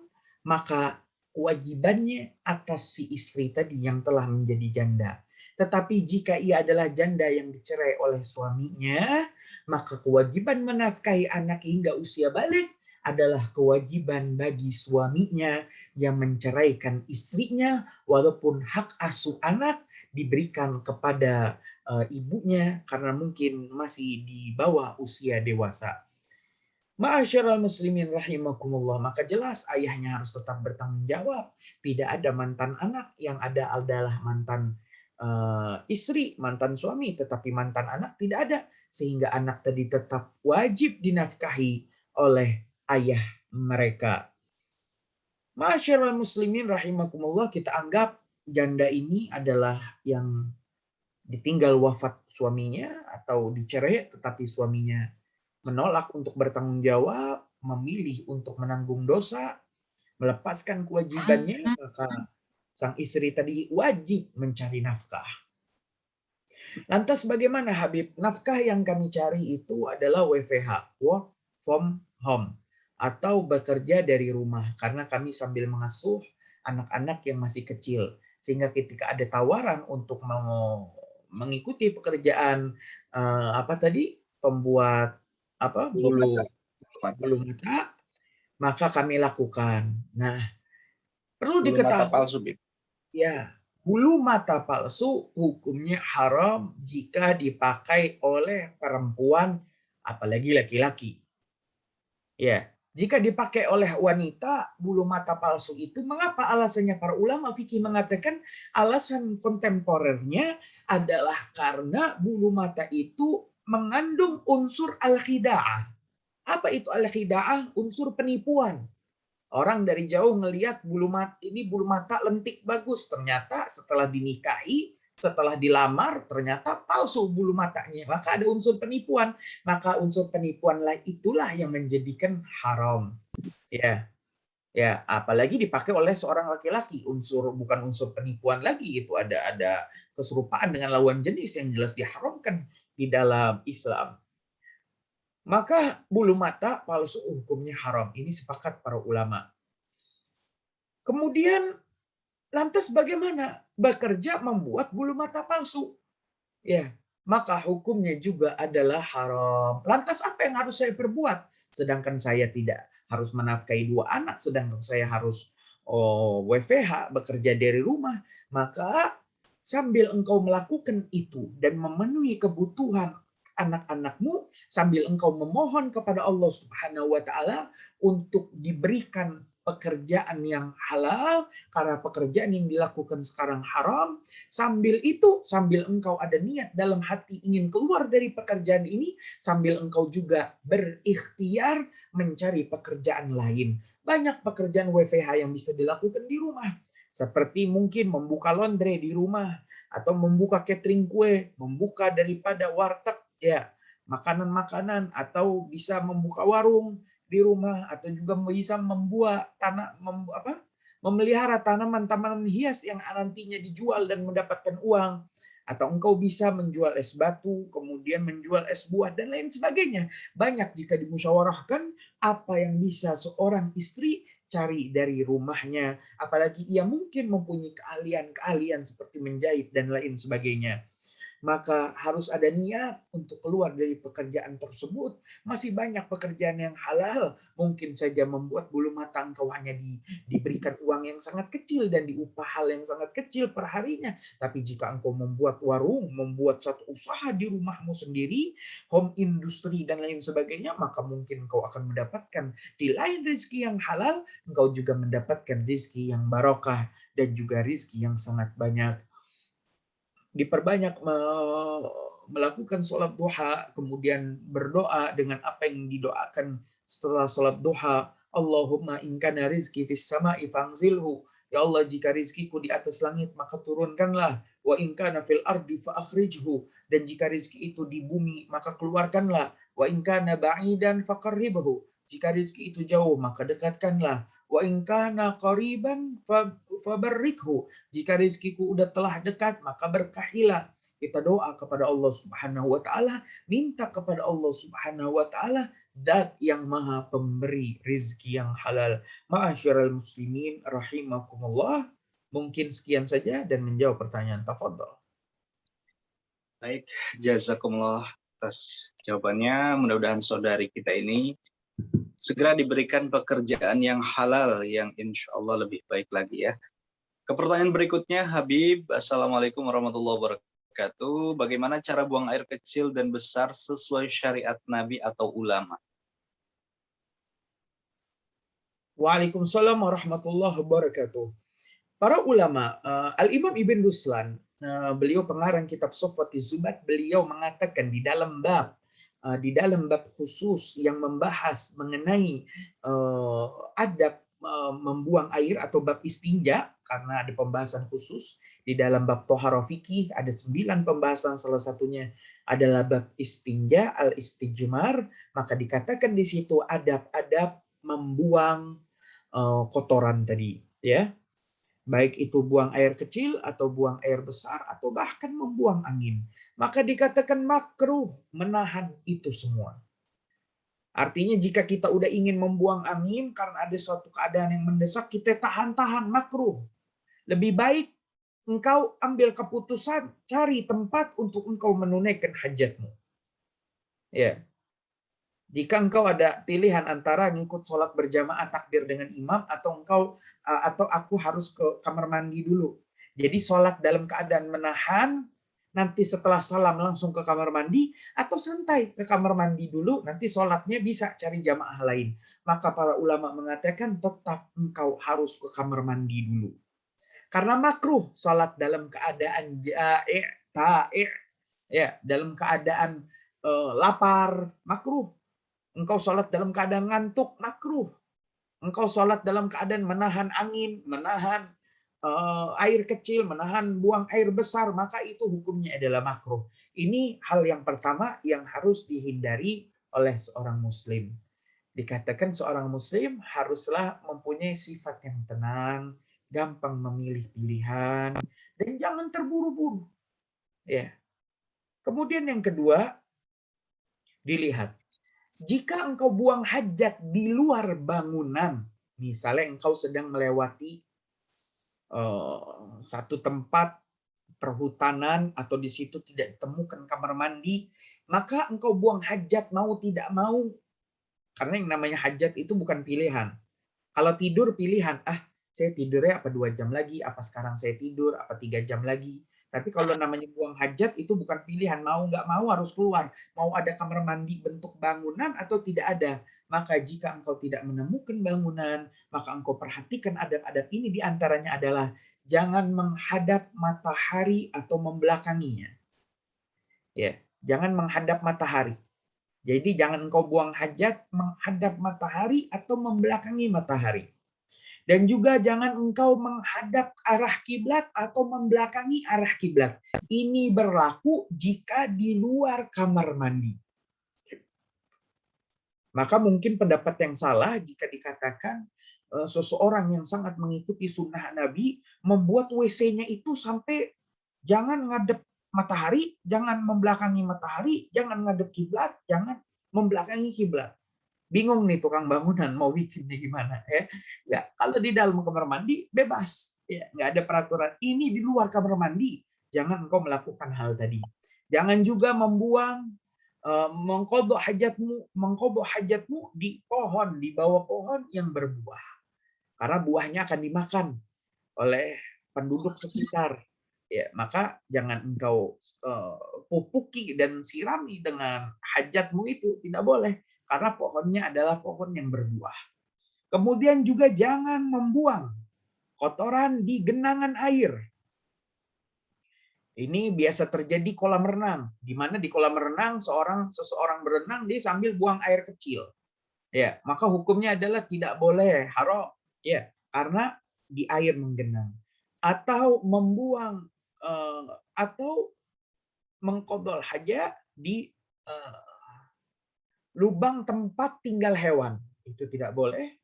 maka kewajibannya atas si istri tadi yang telah menjadi janda. Tetapi jika ia adalah janda yang dicerai oleh suaminya, maka kewajiban menafkahi anak hingga usia balik adalah kewajiban bagi suaminya yang menceraikan istrinya, walaupun hak asuh anak diberikan kepada ibunya karena mungkin masih di bawah usia dewasa. Ma'asyiral muslimin rahimakumullah, maka jelas ayahnya harus tetap bertanggung jawab. Tidak ada mantan anak, yang ada adalah mantan istri, mantan suami, tetapi mantan anak tidak ada, sehingga anak tadi tetap wajib dinafkahi oleh ayah mereka. Ma'asyiral muslimin rahimakumullah, kita anggap janda ini adalah yang ditinggal wafat suaminya atau dicerai, tetapi suaminya menolak untuk bertanggung jawab, memilih untuk menanggung dosa, melepaskan kewajibannya, maka sang istri tadi wajib mencari nafkah. Lantas bagaimana Habib? Nafkah yang kami cari itu adalah WFH, work from home, atau bekerja dari rumah, karena kami sambil mengasuh anak-anak yang masih kecil, sehingga ketika ada tawaran untuk mau mengikuti pekerjaan pembuat bulu mata, maka kami lakukan. Nah, perlu diketahui, palsu, ya, bulu mata palsu hukumnya haram jika dipakai oleh perempuan, apalagi laki-laki. Ya, jika dipakai oleh wanita bulu mata palsu itu, mengapa alasannya? Para ulama fikih mengatakan alasan kontemporernya adalah karena bulu mata itu mengandung unsur al-khida'ah. Apa itu al-khida'ah? Unsur penipuan. Orang dari jauh ngelihat bulu mata ini, bulu mata lentik bagus, ternyata setelah dinikahi, setelah dilamar, ternyata palsu bulu matanya. Maka ada unsur penipuan. Maka unsur penipuan itulah yang menjadikan haram. Ya, ya, apalagi dipakai oleh seorang laki-laki, bukan unsur penipuan lagi, itu ada keserupaan dengan lawan jenis yang jelas diharamkan di dalam Islam. Maka bulu mata palsu hukumnya haram. Ini sepakat para ulama. Kemudian lantas bagaimana? Bekerja membuat bulu mata palsu. Ya, maka hukumnya juga adalah haram. Lantas apa yang harus saya perbuat? Sedangkan saya tidak harus menafkahi 2 anak, sedangkan saya harus WFH, bekerja dari rumah. Maka sambil engkau melakukan itu dan memenuhi kebutuhan anak-anakmu, sambil engkau memohon kepada Allah Subhanahu wa taala untuk diberikan pekerjaan yang halal, karena pekerjaan yang dilakukan sekarang haram, sambil engkau ada niat dalam hati ingin keluar dari pekerjaan ini, sambil engkau juga berikhtiar mencari pekerjaan lain. Banyak pekerjaan WFH yang bisa dilakukan di rumah. Seperti mungkin membuka laundry di rumah, atau membuka catering kue, membuka daripada warteg, ya, makanan-makanan, atau bisa membuka warung di rumah, atau juga bisa memelihara tanaman-tanaman hias yang nantinya dijual dan mendapatkan uang. Atau engkau bisa menjual es batu, kemudian menjual es buah, dan lain sebagainya. Banyak jika dimusyawarahkan apa yang bisa seorang istri cari dari rumahnya. Apalagi ia mungkin mempunyai keahlian-keahlian seperti menjahit dan lain sebagainya. Maka harus ada niat untuk keluar dari pekerjaan tersebut. Masih banyak pekerjaan yang halal, mungkin saja membuat bulu mata engkau hanya diberikan uang yang sangat kecil dan diupah hal yang sangat kecil per harinya. Tapi jika engkau membuat warung, membuat satu usaha di rumahmu sendiri, home industry dan lain sebagainya, maka mungkin engkau akan mendapatkan di lain rezeki yang halal, engkau juga mendapatkan rezeki yang barokah dan juga rezeki yang sangat banyak. Diperbanyak melakukan sholat duha, kemudian berdoa dengan apa yang didoakan setelah sholat duha. Allahumma in kana rizki fis sama'i fangzilhu. Ya Allah, jika rizkiku di atas langit, maka turunkanlah. Wa in kana fil ardi fa akhrijhu. Dan jika rizki itu di bumi, maka keluarkanlah. Wa in kana ba'idan fa qarribhu. Jika rizki itu jauh, maka dekatkanlah. Wa in kana qariban fa barrikhu. Jika rizkiku udah telah dekat, maka berkahilah. Kita doa kepada Allah Subhanahu wa taala, minta kepada Allah Subhanahu wa taala, Zat yang Maha Pemberi rizki yang halal. Ma'asyiral muslimin rahimakumullah. Mungkin sekian saja dan menjawab pertanyaan. Tafadhol. Baik, jazakumullah atas jawabannya. Mudah-mudahan saudari kita ini segera diberikan pekerjaan yang halal, yang insya Allah lebih baik lagi ya. Ke pertanyaan berikutnya, Habib. Assalamualaikum warahmatullahi wabarakatuh. Bagaimana cara buang air kecil dan besar sesuai syariat Nabi atau ulama? Waalaikumsalam warahmatullahi wabarakatuh. Para ulama, Al-Imam Ibn Ruslan, beliau pengarang kitab Sofwati Zubat, beliau mengatakan di dalam bab khusus yang membahas mengenai adab membuang air atau bab istinja, karena ada pembahasan khusus di dalam bab Tohara Fikih, ada 9 pembahasan, salah satunya adalah bab istinja, al-istijmar, maka dikatakan di situ adab-adab membuang kotoran tadi, ya. Baik itu buang air kecil atau buang air besar atau bahkan membuang angin. Maka dikatakan makruh menahan itu semua. Artinya jika kita udah ingin membuang angin karena ada suatu keadaan yang mendesak, kita tahan-tahan, makruh. Lebih baik engkau ambil keputusan, cari tempat untuk engkau menunaikan hajatmu. Ya. Jika engkau ada pilihan antara ngikut sholat berjamaah takbir dengan imam atau aku harus ke kamar mandi dulu. Jadi sholat dalam keadaan menahan nanti setelah salam langsung ke kamar mandi, atau santai ke kamar mandi dulu, nanti sholatnya bisa cari jamaah lain. Maka para ulama mengatakan tetap engkau harus ke kamar mandi dulu. Karena makruh sholat dalam keadaan ya, dalam keadaan lapar, makruh. Engkau sholat dalam keadaan ngantuk, makruh. Engkau sholat dalam keadaan menahan angin, menahan air kecil, menahan buang air besar, maka itu hukumnya adalah makruh. Ini hal yang pertama yang harus dihindari oleh seorang muslim. Dikatakan seorang muslim haruslah mempunyai sifat yang tenang, gampang memilih pilihan, dan jangan terburu-buru. Ya. Kemudian yang kedua, dilihat. Jika engkau buang hajat di luar bangunan, misalnya engkau sedang melewati satu tempat perhutanan atau di situ tidak ditemukan kamar mandi, maka engkau buang hajat mau tidak mau. Karena yang namanya hajat itu bukan pilihan. Kalau tidur pilihan, saya tidurnya apa 2 jam lagi, apa sekarang saya tidur, apa 3 jam lagi. Tapi kalau namanya buang hajat itu bukan pilihan, mau nggak mau harus keluar. Mau ada kamar mandi bentuk bangunan atau tidak ada. Maka jika engkau tidak menemukan bangunan, maka engkau perhatikan adab-adab ini, diantaranya adalah jangan menghadap matahari atau membelakanginya. Ya, jangan menghadap matahari. Jadi jangan engkau buang hajat menghadap matahari atau membelakangi matahari. Dan juga jangan engkau menghadap arah kiblat atau membelakangi arah kiblat. Ini berlaku jika di luar kamar mandi. Maka mungkin pendapat yang salah jika dikatakan seseorang yang sangat mengikuti sunnah Nabi membuat WC-nya itu sampai jangan ngadep matahari, jangan membelakangi matahari, jangan ngadep kiblat, jangan membelakangi kiblat. Bingung nih tukang bangunan mau bikinnya gimana ya. Ya, kalau di dalam kamar mandi bebas, ya, nggak ada peraturan. Ini di luar kamar mandi, jangan engkau melakukan hal tadi. Jangan juga membuang mengqadha hajatmu di pohon, di bawah pohon yang berbuah. Karena buahnya akan dimakan oleh penduduk sekitar. Ya, maka jangan engkau pupuki dan sirami dengan hajatmu itu, tidak boleh. Karena pohonnya adalah pohon yang berbuah. Kemudian juga jangan membuang kotoran di genangan air. Ini biasa terjadi kolam renang, di mana di kolam renang seseorang berenang dia sambil buang air kecil. Ya, maka hukumnya adalah tidak boleh, haram. Ya, karena di air menggenang. Atau membuang atau mengqadhal hajat di lubang tempat tinggal hewan. Itu tidak boleh.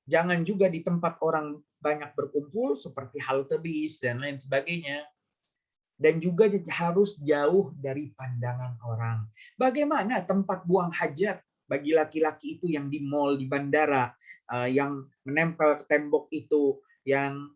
Jangan juga di tempat orang banyak berkumpul seperti halte bis dan lain sebagainya. Dan juga harus jauh dari pandangan orang. Bagaimana tempat buang hajat bagi laki-laki itu yang di mall, di bandara, yang menempel ke tembok itu, yang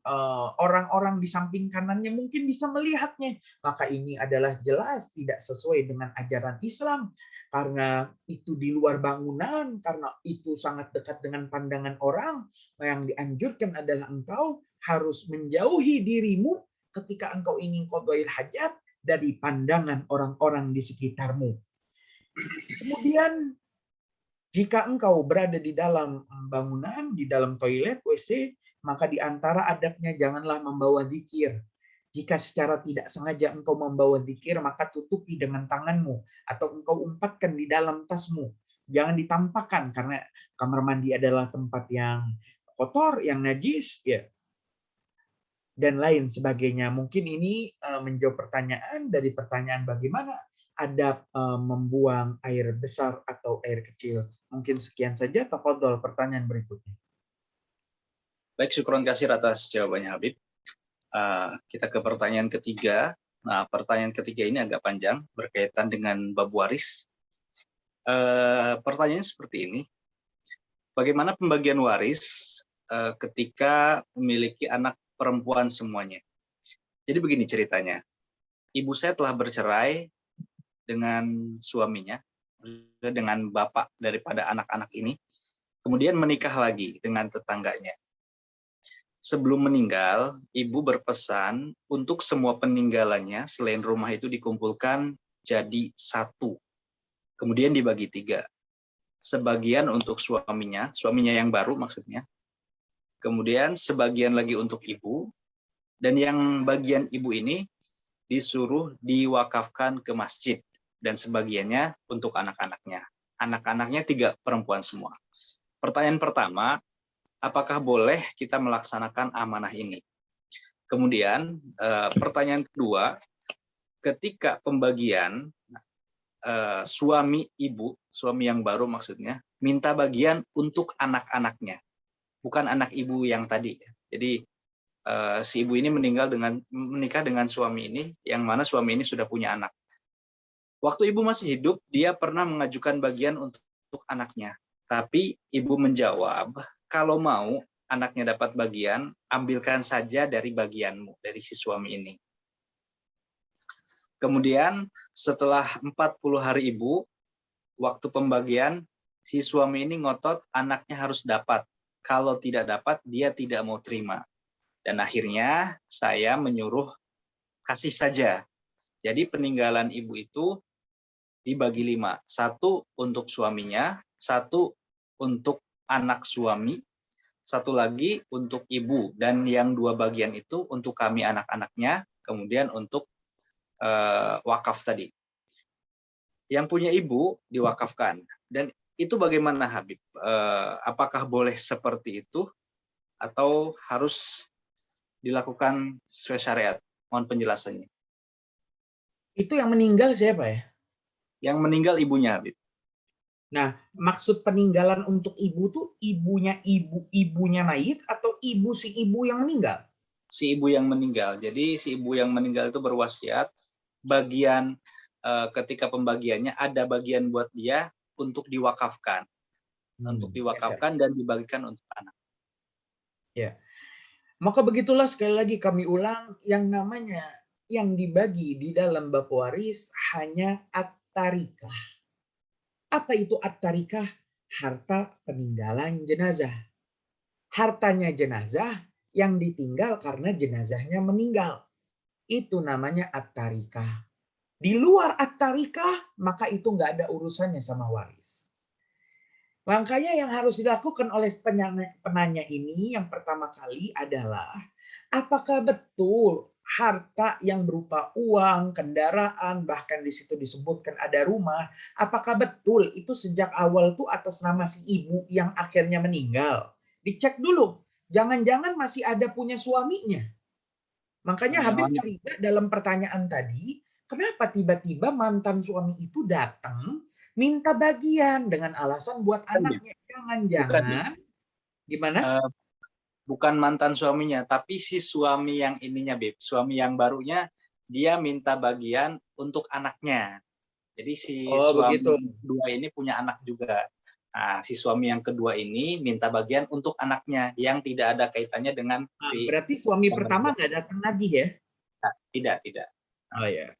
orang-orang di samping kanannya mungkin bisa melihatnya. Maka ini adalah jelas tidak sesuai dengan ajaran Islam. Karena itu di luar bangunan, karena itu sangat dekat dengan pandangan orang, yang dianjurkan adalah engkau harus menjauhi dirimu ketika engkau ingin qadha'il hajat dari pandangan orang-orang di sekitarmu. Kemudian jika engkau berada di dalam bangunan, di dalam toilet, WC, maka di antara adabnya janganlah membawa zikir. Jika secara tidak sengaja engkau membawa zikir, maka tutupi dengan tanganmu atau engkau umpatkan di dalam tasmu. Jangan ditampakkan karena kamar mandi adalah tempat yang kotor, yang najis, ya, dan lain sebagainya. Mungkin ini menjawab pertanyaan dari pertanyaan bagaimana adab membuang air besar atau air kecil. Mungkin sekian saja. Tafadhol pertanyaan berikutnya. Baik, syukron kasih atas jawabannya Habib. Kita ke pertanyaan ketiga. Nah, pertanyaan ketiga ini agak panjang, berkaitan dengan bab waris. Pertanyaannya seperti ini. Bagaimana pembagian waris ketika memiliki anak perempuan semuanya? Jadi begini ceritanya. Ibu saya telah bercerai dengan suaminya, dengan bapak daripada anak-anak ini, kemudian menikah lagi dengan tetangganya. sebelum meninggal, ibu berpesan untuk semua peninggalannya selain rumah itu dikumpulkan jadi satu. Kemudian dibagi 3. Sebagian untuk suaminya yang baru maksudnya. Kemudian sebagian lagi untuk ibu. Dan yang bagian ibu ini disuruh diwakafkan ke masjid. Dan sebagiannya untuk anak-anaknya. Anak-anaknya 3 perempuan semua. Pertanyaan pertama, apakah boleh kita melaksanakan amanah ini? Kemudian pertanyaan kedua, ketika pembagian suami yang baru maksudnya, minta bagian untuk anak-anaknya, bukan anak ibu yang tadi. Jadi si ibu ini menikah dengan suami ini, yang mana suami ini sudah punya anak. Waktu ibu masih hidup, dia pernah mengajukan bagian untuk anaknya. Tapi ibu menjawab, kalau mau anaknya dapat bagian, ambilkan saja dari bagianmu, dari si suami ini. Kemudian setelah 40 hari ibu, waktu pembagian, si suami ini ngotot anaknya harus dapat. Kalau tidak dapat, dia tidak mau terima. Dan akhirnya saya menyuruh kasih saja. Jadi peninggalan ibu itu dibagi 5. 1 untuk suaminya, 1 untuk anak suami, 1 lagi untuk ibu. Dan yang 2 bagian itu untuk kami anak-anaknya, kemudian untuk wakaf tadi. Yang punya ibu diwakafkan. Dan itu bagaimana Habib? Apakah boleh seperti itu atau harus dilakukan sesuai syariat? Mohon penjelasannya. Itu yang meninggal siapa ya? Yang meninggal ibunya, Habib. Nah, maksud peninggalan untuk ibu tuh ibunya mayit atau si ibu yang meninggal? Si ibu yang meninggal. Jadi si ibu yang meninggal itu berwasiat bagian ketika pembagiannya ada bagian buat dia untuk diwakafkan. Untuk diwakafkan dan dibagikan untuk anak. Ya. Maka begitulah sekali lagi kami ulang, yang namanya yang dibagi di dalam bab waris hanya at-tarikah. Apa itu at-tarikah? Harta peninggalan jenazah. Hartanya jenazah yang ditinggal karena jenazahnya meninggal. Itu namanya at-tarikah. Di luar at-tarikah, maka itu nggak ada urusannya sama waris. Makanya yang harus dilakukan oleh penanya ini yang pertama kali adalah, apakah betul harta yang berupa uang, kendaraan, bahkan di situ disebutkan ada rumah, apakah betul itu sejak awal tuh atas nama si ibu yang akhirnya meninggal? Dicek dulu, jangan-jangan masih ada punya suaminya. Makanya Habib curiga dalam pertanyaan tadi, kenapa tiba-tiba mantan suami itu datang minta bagian dengan alasan buat anaknya. Jangan-jangan gimana? Bukan mantan suaminya, tapi si suami yang ininya, Beb. Suami yang barunya, dia minta bagian untuk anaknya. Jadi si suami kedua ini punya anak juga. Nah, si suami yang kedua ini minta bagian untuk anaknya yang tidak ada kaitannya dengan si. Berarti suami pertama nggak datang lagi ya? Tidak. Oh ya.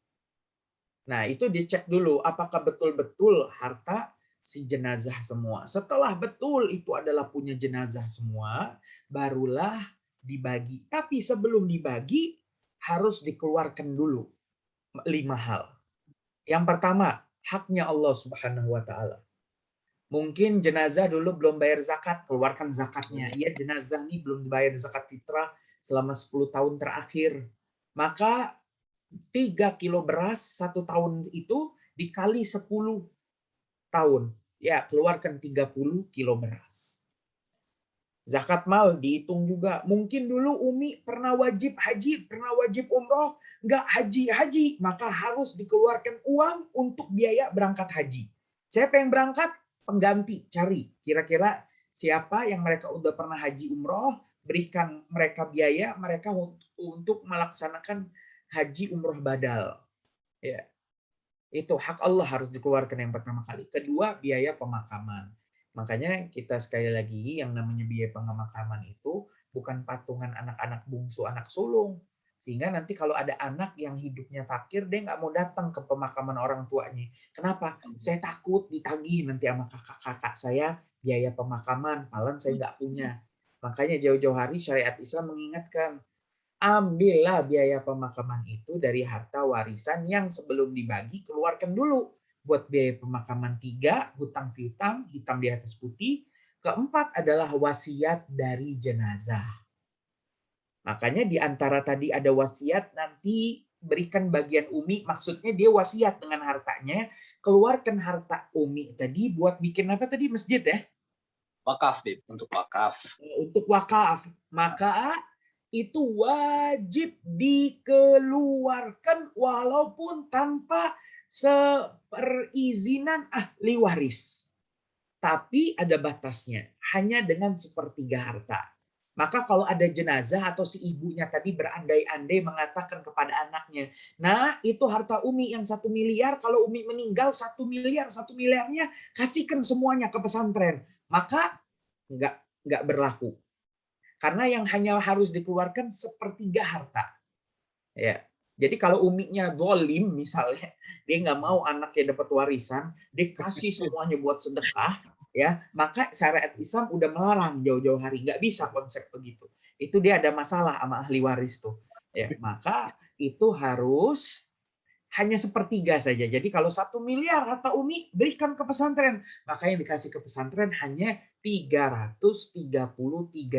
Nah, itu dicek dulu apakah betul-betul harta si jenazah semua. Setelah betul itu adalah punya jenazah semua, barulah dibagi. Tapi sebelum dibagi harus dikeluarkan dulu 5 hal. Yang pertama, haknya Allah Subhanahu wa taala. Mungkin jenazah dulu belum bayar zakat, keluarkan zakatnya. Iya, jenazah ini belum dibayar zakat fitrah selama 10 tahun terakhir. Maka 3 kilo beras 1 tahun itu dikali 10 tahun. Ya, keluarkan 30 kilo beras. Zakat mal dihitung juga. Mungkin dulu Umi pernah wajib haji, pernah wajib umroh, nggak haji-haji. Maka harus dikeluarkan uang untuk biaya berangkat haji. Siapa yang berangkat? Pengganti. Cari. Kira-kira siapa yang mereka udah pernah haji umroh, berikan mereka biaya mereka untuk melaksanakan haji umroh badal. Ya. Itu hak Allah harus dikeluarkan yang pertama kali. Kedua, biaya pemakaman. Makanya kita sekali lagi yang namanya biaya pemakaman itu bukan patungan anak-anak bungsu, anak sulung. Sehingga nanti kalau ada anak yang hidupnya fakir, dia nggak mau datang ke pemakaman orang tuanya. Kenapa? Saya takut ditagih nanti sama kakak-kakak saya biaya pemakaman, malah saya nggak punya. Makanya jauh-jauh hari syariat Islam mengingatkan, ambillah biaya pemakaman itu dari harta warisan yang sebelum dibagi, keluarkan dulu buat biaya pemakaman. 3, hutang piutang, hitam di atas putih. Keempat adalah wasiat dari jenazah. Makanya di antara tadi ada wasiat, nanti berikan bagian umi, maksudnya dia wasiat dengan hartanya, keluarkan harta umi tadi buat bikin apa tadi, masjid ya? Wakaf, Bib, untuk wakaf. Untuk wakaf. Maka itu wajib dikeluarkan walaupun tanpa seperizinan ahli waris. Tapi ada batasnya, hanya dengan sepertiga harta. Maka kalau ada jenazah atau si ibunya tadi berandai-andai mengatakan kepada anaknya, nah itu harta Umi yang 1 miliar, kalau Umi meninggal 1 miliar, 1 miliarnya kasihkan semuanya ke pesantren. Maka nggak berlaku. Karena yang hanya harus dikeluarkan sepertiga harta. Ya. Jadi kalau uminya zalim misalnya, dia nggak mau anaknya dapat warisan, dia kasih semuanya buat sedekah, ya, maka syariat Islam udah melarang jauh-jauh hari, nggak bisa konsep begitu. Itu dia ada masalah sama ahli waris tuh. Ya, maka itu harus hanya sepertiga saja. Jadi kalau 1 miliar harta Umi berikan ke pesantren, maka yang dikasih ke pesantren hanya 333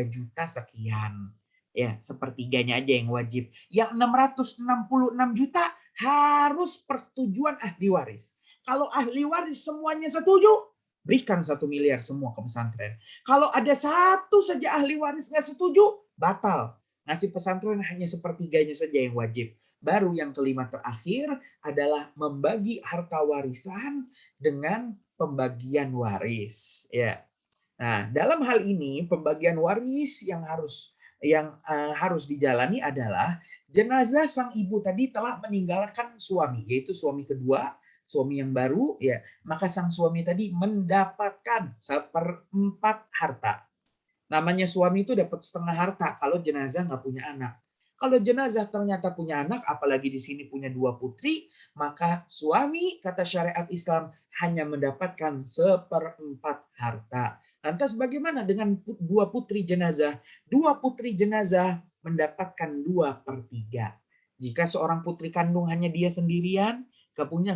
juta sekian. Ya, sepertiganya aja yang wajib. Yang 666 juta harus persetujuan ahli waris. Kalau ahli waris semuanya setuju, berikan 1 miliar semua ke pesantren. Kalau ada satu saja ahli waris nggak setuju, batal. Ngasih pesantren hanya sepertiganya saja yang wajib. Baru yang kelima terakhir adalah membagi harta warisan dengan pembagian waris. Ya. Nah, dalam hal ini pembagian waris yang harus dijalani adalah jenazah sang ibu tadi telah meninggalkan suami, yaitu suami kedua, suami yang baru, ya. Maka sang suami tadi mendapatkan 1/4 harta. Namanya suami itu dapat setengah harta kalau jenazah nggak punya anak. Kalau jenazah ternyata punya anak, apalagi di sini punya 2 putri, maka suami, kata syariat Islam, hanya mendapatkan 1/4 harta. Lantas bagaimana dengan 2 putri jenazah? 2 putri jenazah mendapatkan 2/3. Jika seorang putri kandung hanya dia sendirian, nggak punya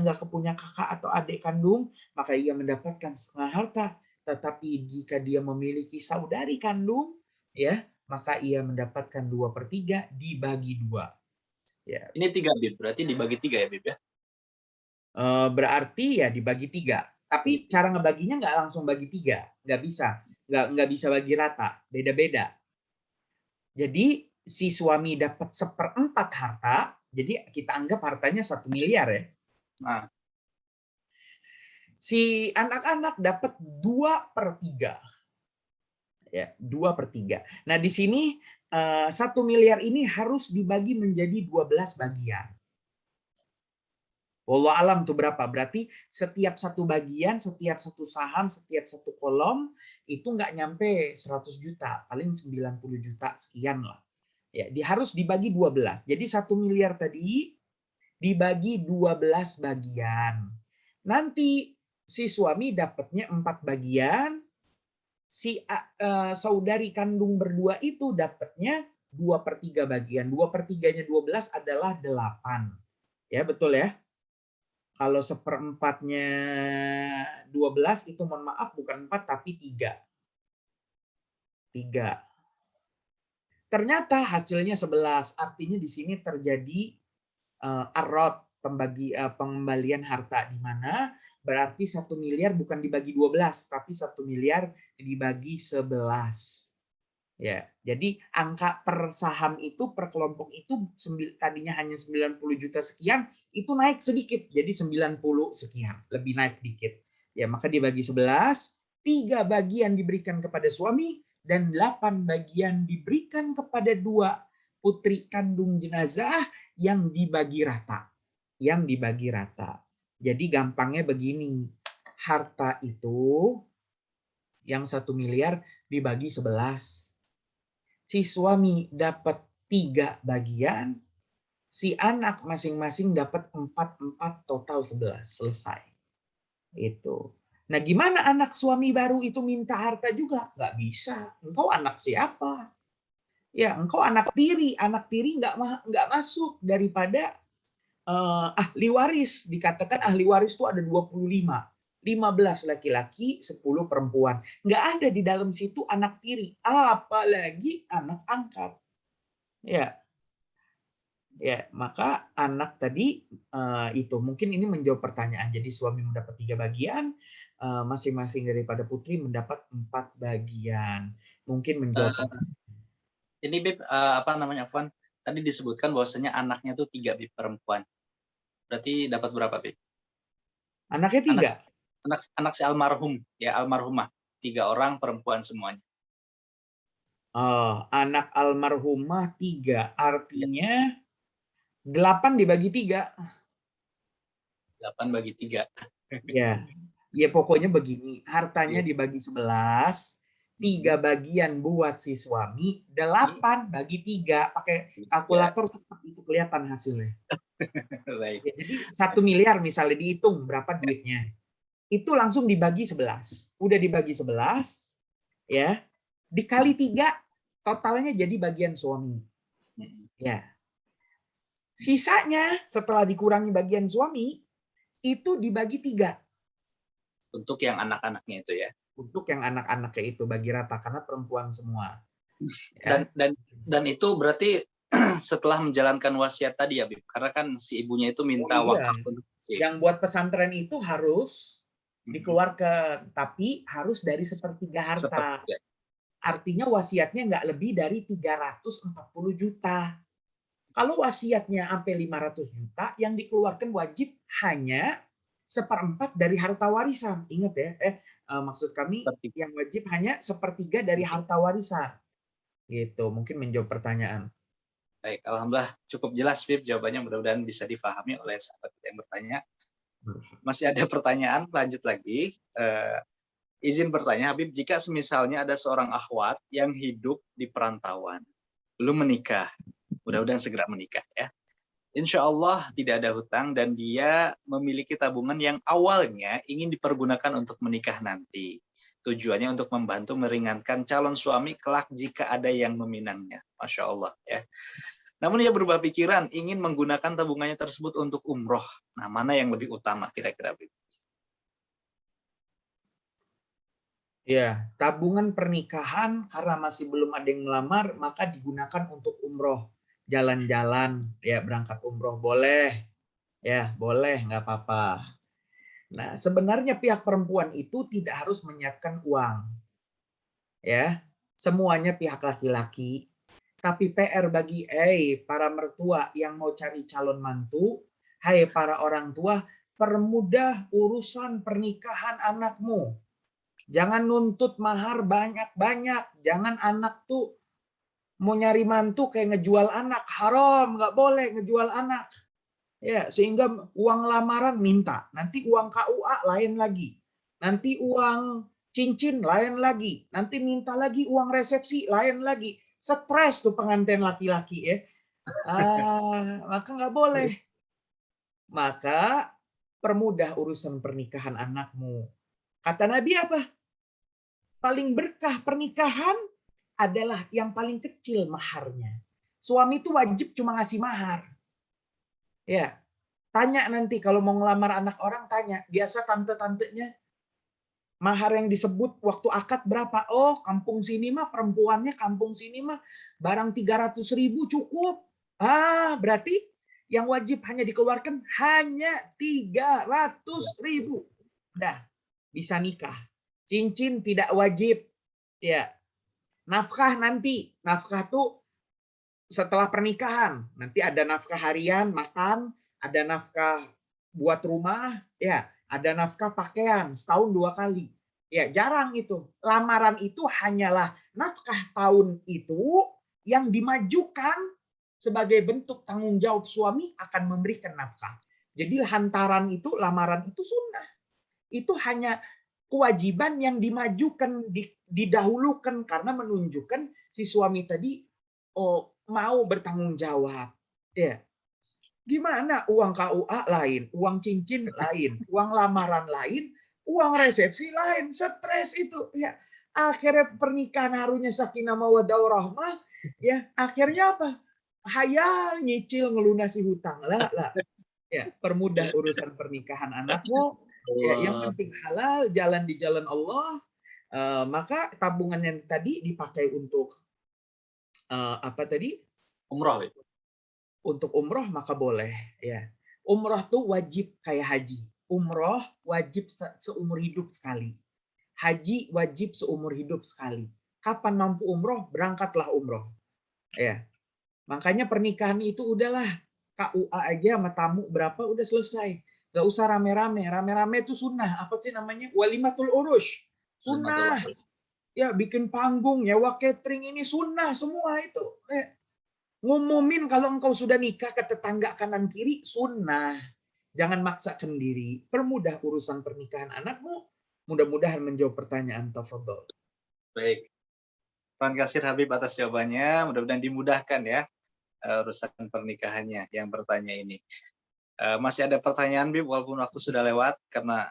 kakak atau adik kandung, maka ia mendapatkan setengah harta. Tetapi jika dia memiliki saudari kandung, ya, maka ia mendapatkan 2/3 dibagi 2. Ya. Ini 3, Bib. Berarti dibagi 3 ya, Bib ya? Berarti ya dibagi 3. Tapi cara ngebaginya nggak langsung bagi 3. Nggak bisa. Nggak bisa bagi rata. Beda-beda. Jadi si suami dapat 1/4 harta. Jadi kita anggap hartanya 1 miliar ya. Nah. Si anak-anak dapat 2/3. Ya, 2/3. Nah, di sini 1 miliar ini harus dibagi menjadi 12 bagian. Wallahu alam tuh berapa? Berarti setiap satu bagian, setiap satu saham, setiap satu kolom itu nggak nyampe 100 juta, paling 90 juta sekian lah. Ya, harus dibagi 12. Jadi 1 miliar tadi dibagi 12 bagian. Nanti si suami dapatnya 4 bagian, si saudari kandung berdua itu dapatnya 2/3 bagian. 2/3-nya 12 adalah 8. Ya, betul ya? Kalau 1/4-nya 12 itu mohon maaf bukan 4 tapi 3. 3. Ternyata hasilnya 11. Artinya di sini terjadi arot, pengembalian harta, di mana berarti 1 miliar bukan dibagi 12 tapi 1 miliar dibagi 11. Ya, jadi angka per saham itu, per kelompok itu tadinya hanya 90 juta sekian, itu naik sedikit jadi 90 sekian, lebih naik dikit. Ya, maka dibagi 11, 3 bagian diberikan kepada suami dan 8 bagian diberikan kepada 2 putri kandung jenazah yang dibagi rata. Yang dibagi rata. Jadi gampangnya begini, harta itu yang 1 miliar dibagi 11. Si suami dapat 3 bagian, si anak masing-masing dapat 4/4, total 11. Selesai. Itu. Nah, gimana anak suami baru itu minta harta juga? Nggak bisa. Engkau anak siapa? Ya, engkau anak tiri. Anak tiri nggak masuk daripada ahli waris. Dikatakan ahli waris itu ada 25. 15 laki-laki, 10 perempuan. Nggak ada di dalam situ anak tiri. Apalagi anak angkat. Ya, ya, maka anak tadi itu mungkin ini menjawab pertanyaan. Jadi suami mendapat 3 bagian, masing-masing daripada putri mendapat 4 bagian. Mungkin menjawab Ini Bib, apa namanya, Afwan, tadi disebutkan bahwasanya anaknya tuh 3 Bib, perempuan. Berarti dapat berapa Bib? anaknya 3. Anak si almarhum, ya almarhumah. 3 orang perempuan semuanya. Oh, anak almarhumah 3. Ya, Artinya 8 dibagi 3. 8 bagi 3. Ya. Ya pokoknya begini, hartanya Iya. dibagi 11, 3 bagian buat si suami, 8 bagi 3. Pakai kalkulator cepat itu kelihatan hasilnya. Baik. Ya, jadi 1 miliar misalnya dihitung berapa duitnya. Itu langsung dibagi 11. Udah dibagi 11, ya. Dikali 3, totalnya jadi bagian suami. Ya. Sisanya setelah dikurangi bagian suami, itu dibagi 3. Untuk yang anak-anaknya itu ya. Untuk yang anak-anaknya itu bagi rata karena perempuan semua. Ya. Dan itu berarti setelah menjalankan wasiat tadi ya Bib, karena kan si ibunya itu minta wakaf untuk si. Yang buat pesantren itu harus dikeluarkan, tapi harus dari sepertiga harta. Artinya wasiatnya nggak lebih dari 340 juta. Kalau wasiatnya sampai 500 juta, yang dikeluarkan wajib hanya 1/4 dari harta warisan. Ingat ya, maksud kami yang wajib hanya 1/3 dari harta warisan. Gitu, mungkin menjawab pertanyaan. Baik, alhamdulillah cukup jelas Bib jawabannya, mudah-mudahan bisa dipahami oleh sahabat yang bertanya. Masih ada pertanyaan, lanjut lagi. Izin bertanya Habib, jika semisalnya ada seorang akhwat yang hidup di perantauan, belum menikah, mudah-mudahan segera menikah ya. Insya Allah tidak ada hutang dan dia memiliki tabungan yang awalnya ingin dipergunakan untuk menikah nanti. Tujuannya untuk membantu meringankan calon suami kelak jika ada yang meminangnya. Masya Allah ya. Namun ia berubah pikiran, ingin menggunakan tabungannya tersebut untuk umroh. Nah, mana yang lebih utama kira-kira? Ya, tabungan pernikahan karena masih belum ada yang melamar, maka digunakan untuk umroh. Jalan-jalan, ya berangkat umroh boleh. Ya, boleh, nggak apa-apa. Nah, sebenarnya pihak perempuan itu tidak harus menyiapkan uang. Ya, semuanya pihak laki-laki. Tapi PR bagi para mertua yang mau cari calon mantu, hai para orang tua, permudah urusan pernikahan anakmu. Jangan nuntut mahar banyak-banyak. Jangan anak tuh mau nyari mantu kayak ngejual anak. Haram, nggak boleh ngejual anak. Ya, sehingga uang lamaran minta, nanti uang KUA lain lagi, nanti uang cincin lain lagi, nanti minta lagi uang resepsi lain lagi. Stres tuh pengantin laki-laki ya. Maka nggak boleh. Maka permudah urusan pernikahan anakmu. Kata Nabi apa? Paling berkah pernikahan adalah yang paling kecil maharnya. Suami itu wajib cuma ngasih mahar. Ya, tanya nanti kalau mau ngelamar anak orang, tanya. Biasa tante-tantenya, mahar yang disebut waktu akad berapa? Oh, kampung sini mah, perempuannya kampung sini mah, barang 300.000 cukup. Berarti yang wajib hanya dikeluarkan hanya 300.000. Udah, bisa nikah. Cincin tidak wajib. Ya, nafkah nanti. Nafkah tuh setelah pernikahan. Nanti ada nafkah harian, makan, ada nafkah buat rumah, ya, ada nafkah pakaian setahun 2 kali. Ya, jarang itu. Lamaran itu hanyalah nafkah tahun itu yang dimajukan sebagai bentuk tanggung jawab suami akan memberikan nafkah. Jadi hantaran itu, lamaran itu sunnah. Itu hanya kewajiban yang dimajukan, didahulukan karena menunjukkan si suami tadi mau bertanggung jawab. Ya. Gimana uang KUA lain, uang cincin lain, uang lamaran lain, Uang resepsi lain, stres itu. Ya, akhirnya pernikahan harusnya sakinah mawaddah warahmah, ya akhirnya apa? Hayal nyicil ngelunasi hutang lah. Ya, permudah urusan pernikahan anakmu. Ya, yang Allah. penting halal, jalan di jalan Allah. Maka tabungan yang tadi dipakai untuk apa tadi? Umroh itu. Untuk umroh maka boleh. Ya, umroh tuh wajib kayak haji. Umroh wajib seumur hidup sekali. Haji wajib seumur hidup sekali. Kapan mampu umroh, berangkatlah umroh. Ya, makanya pernikahan itu udahlah KUA aja sama tamu berapa udah selesai. Gak usah rame-rame. Rame-rame itu sunnah. Apa sih namanya? Walimatul urush. Sunnah. Ya, bikin panggung, nyewa catering, ini sunnah semua itu. Ngumumin kalau engkau sudah nikah ke tetangga kanan kiri, sunnah. Jangan maksakan diri. Permudah urusan pernikahan anakmu. Mudah-mudahan menjawab pertanyaan tafadhol. Baik. Terima kasih Habib atas jawabannya. Mudah-mudahan dimudahkan ya urusan pernikahannya yang bertanya ini. Masih ada pertanyaan, Bib, walaupun waktu sudah lewat, karena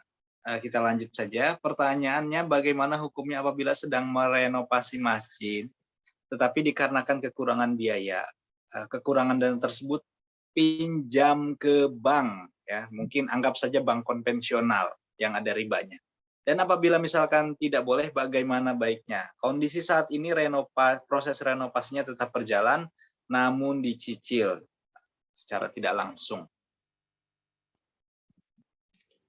kita lanjut saja. Pertanyaannya, bagaimana hukumnya apabila sedang merenovasi masjid, tetapi dikarenakan kekurangan biaya, kekurangan dana tersebut pinjam ke bank, ya mungkin anggap saja bank konvensional yang ada ribanya. Dan apabila misalkan tidak boleh, bagaimana baiknya? Kondisi saat ini proses renovasinya tetap berjalan, namun dicicil secara tidak langsung.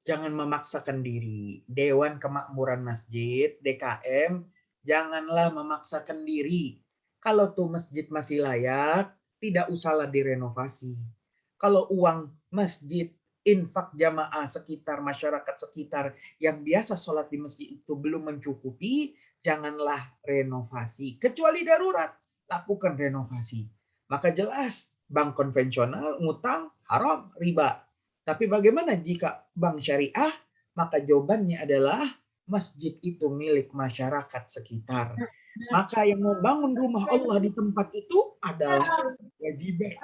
Jangan memaksakan diri. Dewan Kemakmuran Masjid, DKM, janganlah memaksakan diri. Kalau tuh masjid masih layak, tidak usahlah direnovasi. Kalau uang masjid, infak jamaah sekitar, masyarakat sekitar yang biasa sholat di masjid itu belum mencukupi, janganlah renovasi. Kecuali darurat, lakukan renovasi. Maka jelas, bank konvensional, ngutang, haram, riba. Tapi bagaimana jika bank syariah? Maka jawabannya adalah masjid itu milik masyarakat sekitar. Maka yang membangun rumah Allah di tempat itu adalah kewajiban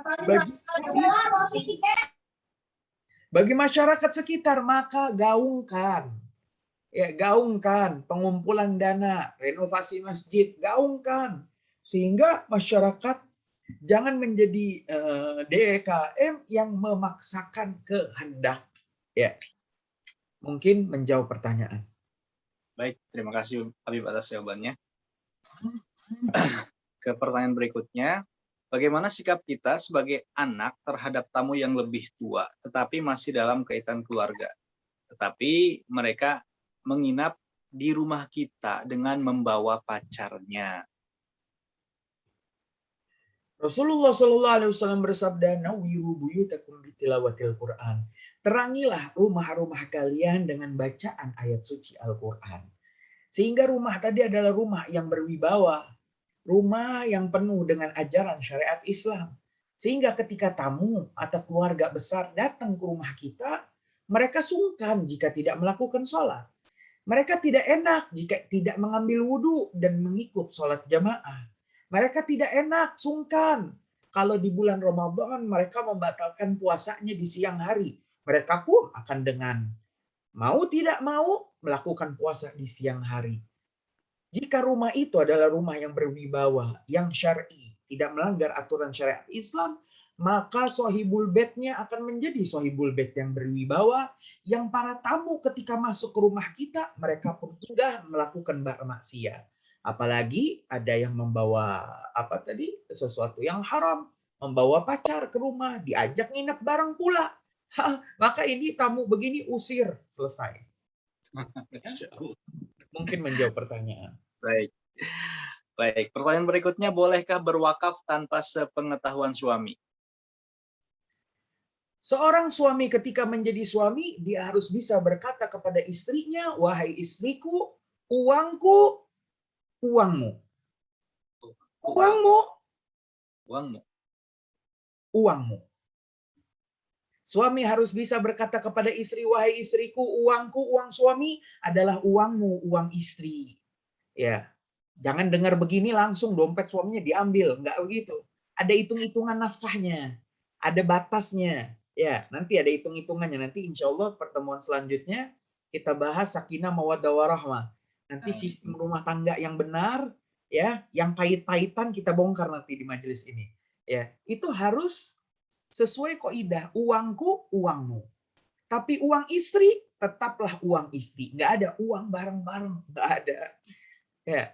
bagi masyarakat sekitar. Maka gaungkan, ya gaungkan pengumpulan dana, renovasi masjid, gaungkan sehingga masyarakat jangan menjadi DKM yang memaksakan kehendak. Ya, mungkin menjawab pertanyaan. Baik, terima kasih Habib atas jawabannya. Ke pertanyaan berikutnya, bagaimana sikap kita sebagai anak terhadap tamu yang lebih tua, tetapi masih dalam kaitan keluarga, tetapi mereka menginap di rumah kita dengan membawa pacarnya? Rasulullah SAW bersabda, "Nawwiru buyutakum bitilawatil Quran." Terangilah rumah-rumah kalian dengan bacaan ayat suci Al-Quran. Sehingga rumah tadi adalah rumah yang berwibawa, rumah yang penuh dengan ajaran syariat Islam. Sehingga ketika tamu atau keluarga besar datang ke rumah kita, mereka sungkan jika tidak melakukan sholat. Mereka tidak enak jika tidak mengambil wudhu dan mengikut sholat jamaah. Mereka tidak enak, sungkan. Kalau di bulan Ramadan mereka membatalkan puasanya di siang hari. Mereka pun akan dengan mau tidak mau melakukan puasa di siang hari. Jika rumah itu adalah rumah yang berwibawa, yang syar'i, tidak melanggar aturan syariat Islam, maka sohibul bednya akan menjadi sohibul bed yang berwibawa, yang para tamu ketika masuk ke rumah kita, mereka pun sudah melakukan maksiat. Apalagi ada yang membawa sesuatu yang haram, membawa pacar ke rumah, diajak nginep bareng pula. Maka ini tamu begini usir, selesai. Mungkin menjawab pertanyaan. Baik. Baik, pertanyaan berikutnya, bolehkah berwakaf tanpa sepengetahuan suami? Seorang suami ketika menjadi suami, dia harus bisa berkata kepada istrinya, "Wahai istriku, uangku, uangmu." Uangmu, Uangmu. uangmu. Suami harus bisa berkata kepada istri, "Wahai istriku, uangku, uang suami adalah uangmu, uang istri." Ya, jangan dengar begini langsung dompet suaminya diambil, enggak begitu. Ada hitung-hitungan nafkahnya, ada batasnya. Ya, nanti ada hitung-hitungannya. Nanti insya Allah pertemuan selanjutnya Kita bahas sakinah mawaddah warahmah. Nanti sistem rumah tangga yang benar, ya, yang pahit-pahitan kita bongkar nanti di majelis ini. Ya, itu harus sesuai kaidah, uangku uangmu. Tapi uang istri tetaplah uang istri. Nggak ada uang bareng-bareng, nggak ada. Ya,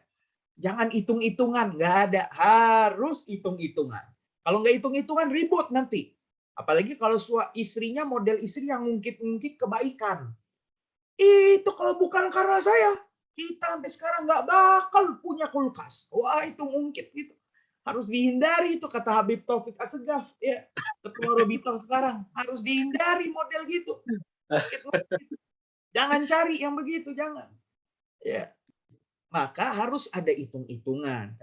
jangan hitung-hitungan, nggak ada. Harus hitung-hitungan. Kalau nggak hitung-hitungan ribut nanti. Apalagi kalau istrinya model istri yang ngungkit-ngungkit kebaikan. Itu kalau bukan karena saya, kita sampai sekarang nggak bakal punya kulkas. Wah, itu ngungkit gitu. Harus dihindari itu, kata Habib Taufik Assegaf, ya, ketua Robito sekarang. Harus dihindari model gitu. Jangan cari yang begitu, jangan. Ya. Maka harus ada hitung-hitungan.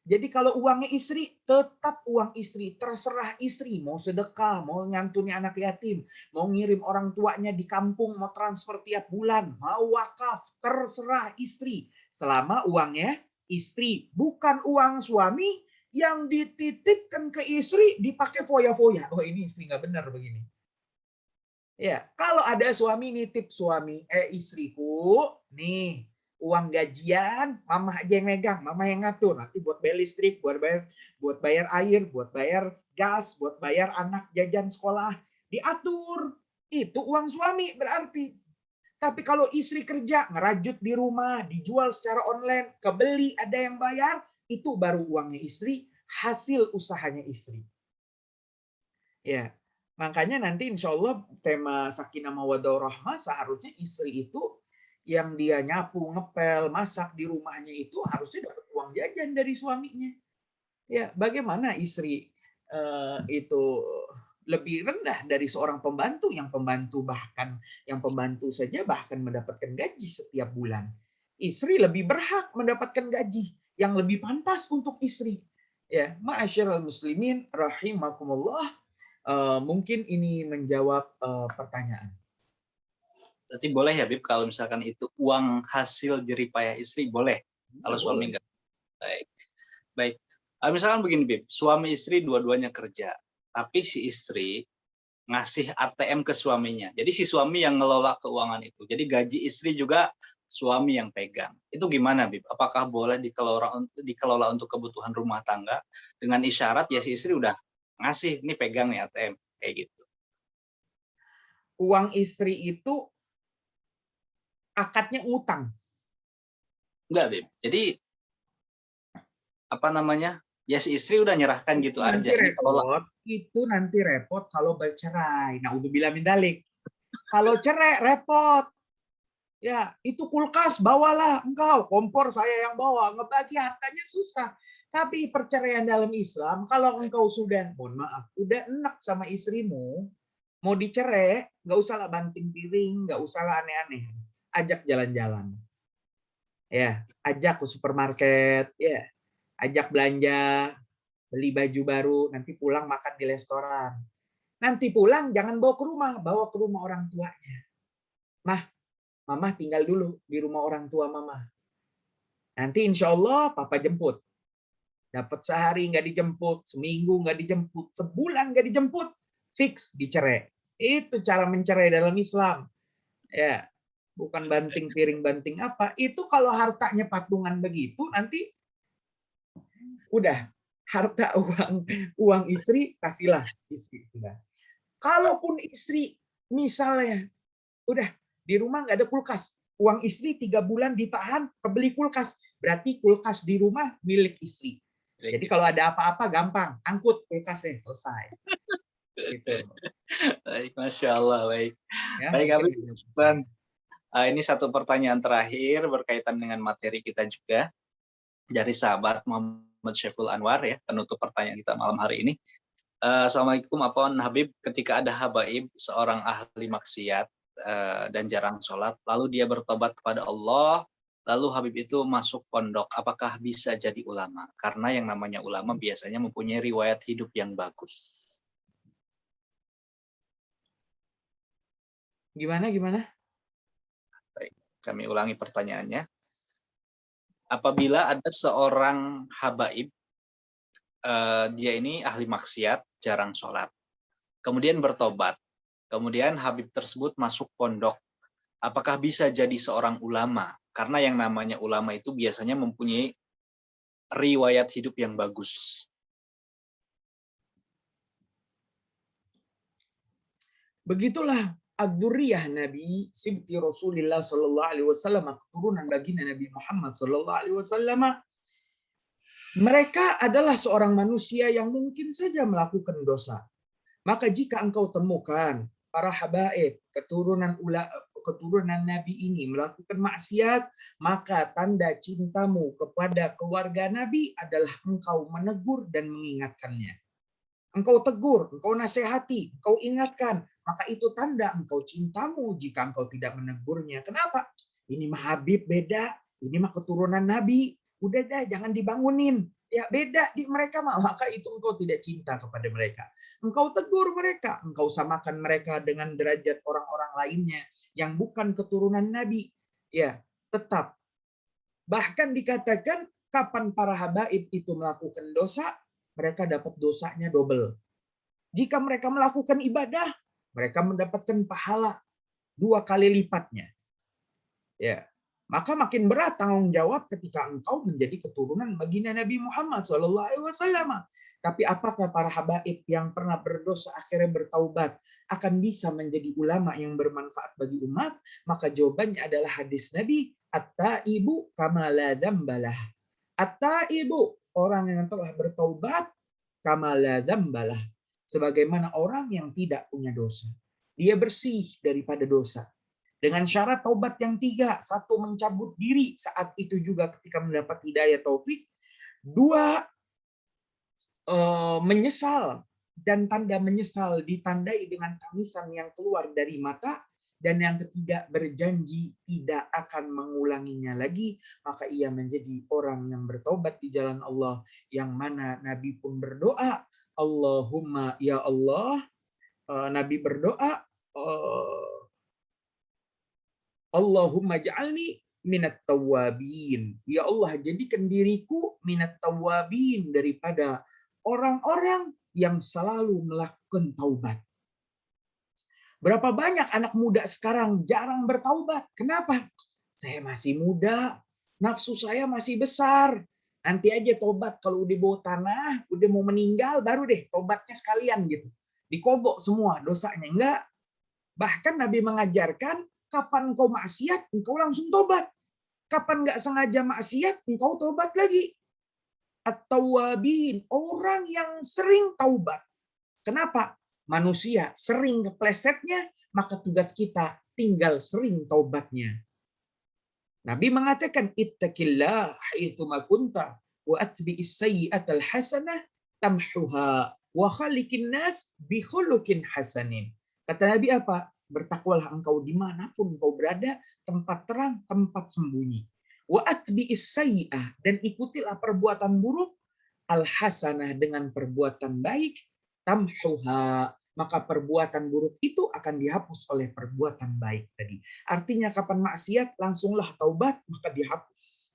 Jadi kalau uangnya istri, tetap uang istri. Terserah istri, mau sedekah, mau nyantuni anak yatim, mau ngirim orang tuanya di kampung, mau transfer tiap bulan, mau wakaf, terserah istri. Selama uangnya istri, bukan uang suami yang dititipkan ke istri dipakai foya-foya. Oh, ini istri nggak benar begini. Ya, kalau ada suami nitip istriku, nih uang gajian, mama aja yang megang, mama yang ngatur. Nanti buat bayar listrik, buat bayar air, buat bayar gas, buat bayar anak jajan sekolah, diatur. Itu uang suami berarti. Tapi kalau istri kerja, ngerajut di rumah, dijual secara online, kebeli, ada yang bayar, itu baru uangnya istri, hasil usahanya istri. Ya, makanya nanti insya Allah tema sakinah mawaddah warahmah seharusnya istri itu yang dia nyapu, ngepel, masak di rumahnya itu harusnya dapat uang jajan dari suaminya. Ya, bagaimana istri itu lebih rendah dari seorang pembantu yang pembantu saja bahkan mendapatkan gaji setiap bulan. Istri lebih berhak mendapatkan gaji yang lebih pantas untuk istri. Ya, ma'asyiral muslimin rahimakumullah, mungkin ini menjawab pertanyaan. Berarti boleh ya, Bib, kalau misalkan itu uang hasil jeripayah istri, boleh. Kalau suami enggak. Baik. Baik. Misalkan begini, Bib, suami istri dua-duanya kerja, tapi si istri ngasih ATM ke suaminya. Jadi si suami yang ngelola keuangan itu. Jadi gaji istri juga suami yang pegang. Itu gimana, Bib? Apakah boleh dikelola untuk kebutuhan rumah tangga dengan isyarat ya si istri udah ngasih, nih pegang nih ATM, kayak gitu. Uang istri itu akadnya utang. Enggak, Bib. Jadi apa namanya? Ya si istri udah nyerahkan gitu nanti aja. Itu nanti repot kalau bercerai. Naudzubillah min dzalik. Kalau cerai repot. Ya, itu kulkas bawalah engkau, kompor saya yang bawa, ngebagi hartanya susah. Tapi perceraian dalam Islam, kalau engkau sudah, mohon maaf, udah enak sama istrimu, mau dicerai, nggak usahlah banting piring, nggak usahlah aneh-aneh. Ajak jalan-jalan. Ya, ajak ke supermarket, ya, ajak belanja, beli baju baru, nanti pulang makan di restoran. Nanti pulang jangan bawa ke rumah orang tuanya. Mama tinggal dulu di rumah orang tua mama. Nanti insya Allah papa jemput. Dapat sehari nggak dijemput, seminggu nggak dijemput, sebulan nggak dijemput, fix dicerai. Itu cara mencerai dalam Islam. Ya, bukan banting piring, banting apa. Itu kalau hartanya patungan begitu, nanti udah harta uang istri kasihlah istri sudah. Kalaupun istri misalnya udah di rumah nggak ada kulkas, uang istri 3 bulan ditahan kebeli kulkas, berarti kulkas di rumah milik istri. Jadi kalau ada apa-apa gampang, angkut kulkasnya, selesai. Gitu. Baik, Masya Allah, baik. Ya, baik, Habib. Ini satu pertanyaan terakhir berkaitan dengan materi kita juga dari sahabat Muhammad Syaiful Anwar, ya, penutup pertanyaan kita malam hari ini. Assalamualaikum, Apaan Habib, ketika ada habaib seorang ahli maksiat dan jarang sholat, lalu dia bertobat kepada Allah, lalu Habib itu masuk pondok, apakah bisa jadi ulama? Karena yang namanya ulama biasanya mempunyai riwayat hidup yang bagus. Gimana? Baik, kami ulangi pertanyaannya. Apabila ada seorang habaib, dia ini ahli maksiat, jarang sholat, kemudian bertobat, kemudian habib tersebut masuk pondok, apakah bisa jadi seorang ulama? Karena yang namanya ulama itu biasanya mempunyai riwayat hidup yang bagus. Begitulah az-zurriyah Nabi sibti Rasulullah sallallahu alaihi wasallam, keturunan baginda Nabi Muhammad sallallahu alaihi wasallam. Mereka adalah seorang manusia yang mungkin saja melakukan dosa. Maka jika engkau temukan para habaib, keturunan Nabi ini melakukan maksiat, maka tanda cintamu kepada keluarga Nabi adalah engkau menegur dan mengingatkannya. Engkau tegur, engkau nasihati, engkau ingatkan, maka itu tanda engkau cintamu. Jika engkau tidak menegurnya, kenapa? Ini mah Habib beda, ini mah keturunan Nabi. Udah dah, jangan dibangunin. Ya beda di mereka mah, maka itu engkau tidak cinta kepada mereka. Engkau tegur mereka, engkau samakan mereka dengan derajat orang-orang lainnya yang bukan keturunan Nabi. Ya, tetap. Bahkan dikatakan kapan para habaib itu melakukan dosa, mereka dapat dosanya double. Jika mereka melakukan ibadah, mereka mendapatkan pahala 2 kali lipatnya. Ya, maka makin berat tanggung jawab ketika engkau menjadi keturunan baginda Nabi Muhammad SAW. Tapi apakah para habaib yang pernah berdosa akhirnya bertaubat akan bisa menjadi ulama yang bermanfaat bagi umat? Maka jawabannya adalah hadis Nabi, at-taibu kama la dzambalah. At-taibu, orang yang telah bertaubat, kama la dzambalah, sebagaimana orang yang tidak punya dosa. Dia bersih daripada dosa. Dengan syarat taubat yang 3. 1, mencabut diri saat itu juga ketika mendapat hidayah taufik. 2, menyesal, dan tanda menyesal ditandai dengan tangisan yang keluar dari mata. Dan yang ketiga, berjanji tidak akan mengulanginya lagi. Maka ia menjadi orang yang bertaubat di jalan Allah. Yang mana Nabi pun berdoa, Allahumma ya Allah, Nabi berdoa, Allahumma ja'alni minat tawabin. Ya Allah, jadikan diriku minat tawabin, daripada orang-orang yang selalu melakukan taubat. Berapa banyak anak muda sekarang jarang bertaubat. Kenapa? Saya masih muda, nafsu saya masih besar. Nanti aja tobat kalau udah bawa tanah, udah mau meninggal, baru deh tobatnya sekalian gitu. Dikodok semua dosanya. Enggak. Bahkan Nabi mengajarkan, kapan engkau maksiat, engkau langsung tobat. Kapan nggak sengaja maksiat, engkau tobat lagi. At-tawwabin, orang yang sering taubat. Kenapa? Manusia sering keplesetnya, maka tugas kita tinggal sering taubatnya. Nabi mengatakan, ittaqillah haitsu ma kunta wa atbi'is sayyi'atal hasanah tamhuha wa khaliqin nas bi khuluqin hasanin. Kata Nabi apa? Bertakwalah engkau dimanapun engkau berada, tempat terang, tempat sembunyi. Wa atbi'is sayyi'ah, dan ikutilah perbuatan buruk, al-hasanah, dengan perbuatan baik, tamhuha, maka perbuatan buruk itu akan dihapus oleh perbuatan baik tadi. Artinya kapan maksiat, langsunglah taubat, maka dihapus.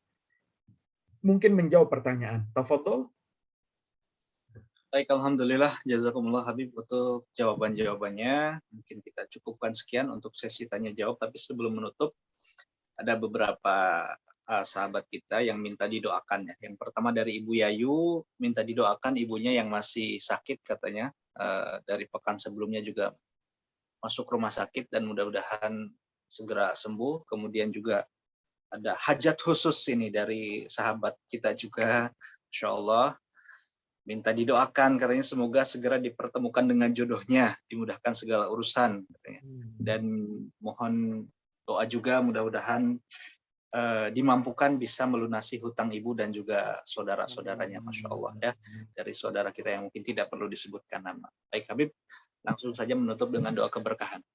Mungkin menjawab pertanyaan. Tafadhol. Baik, alhamdulillah, jazakumullah Habib untuk jawaban-jawabannya. Mungkin kita cukupkan sekian untuk sesi tanya jawab, tapi sebelum menutup, ada beberapa sahabat kita yang minta didoakan ya. Yang pertama dari Ibu Yayu, minta didoakan ibunya yang masih sakit katanya, dari pekan sebelumnya juga masuk rumah sakit dan mudah-mudahan segera sembuh. Kemudian juga ada hajat khusus ini dari sahabat kita juga, insya Allah. Minta didoakan katanya semoga segera dipertemukan dengan jodohnya, dimudahkan segala urusan katanya. Dan mohon doa juga mudah-mudahan dimampukan bisa melunasi hutang ibu dan juga saudara-saudaranya, Masya Allah ya, dari saudara kita yang mungkin tidak perlu disebutkan nama. Baik Habib, langsung saja menutup dengan doa keberkahan.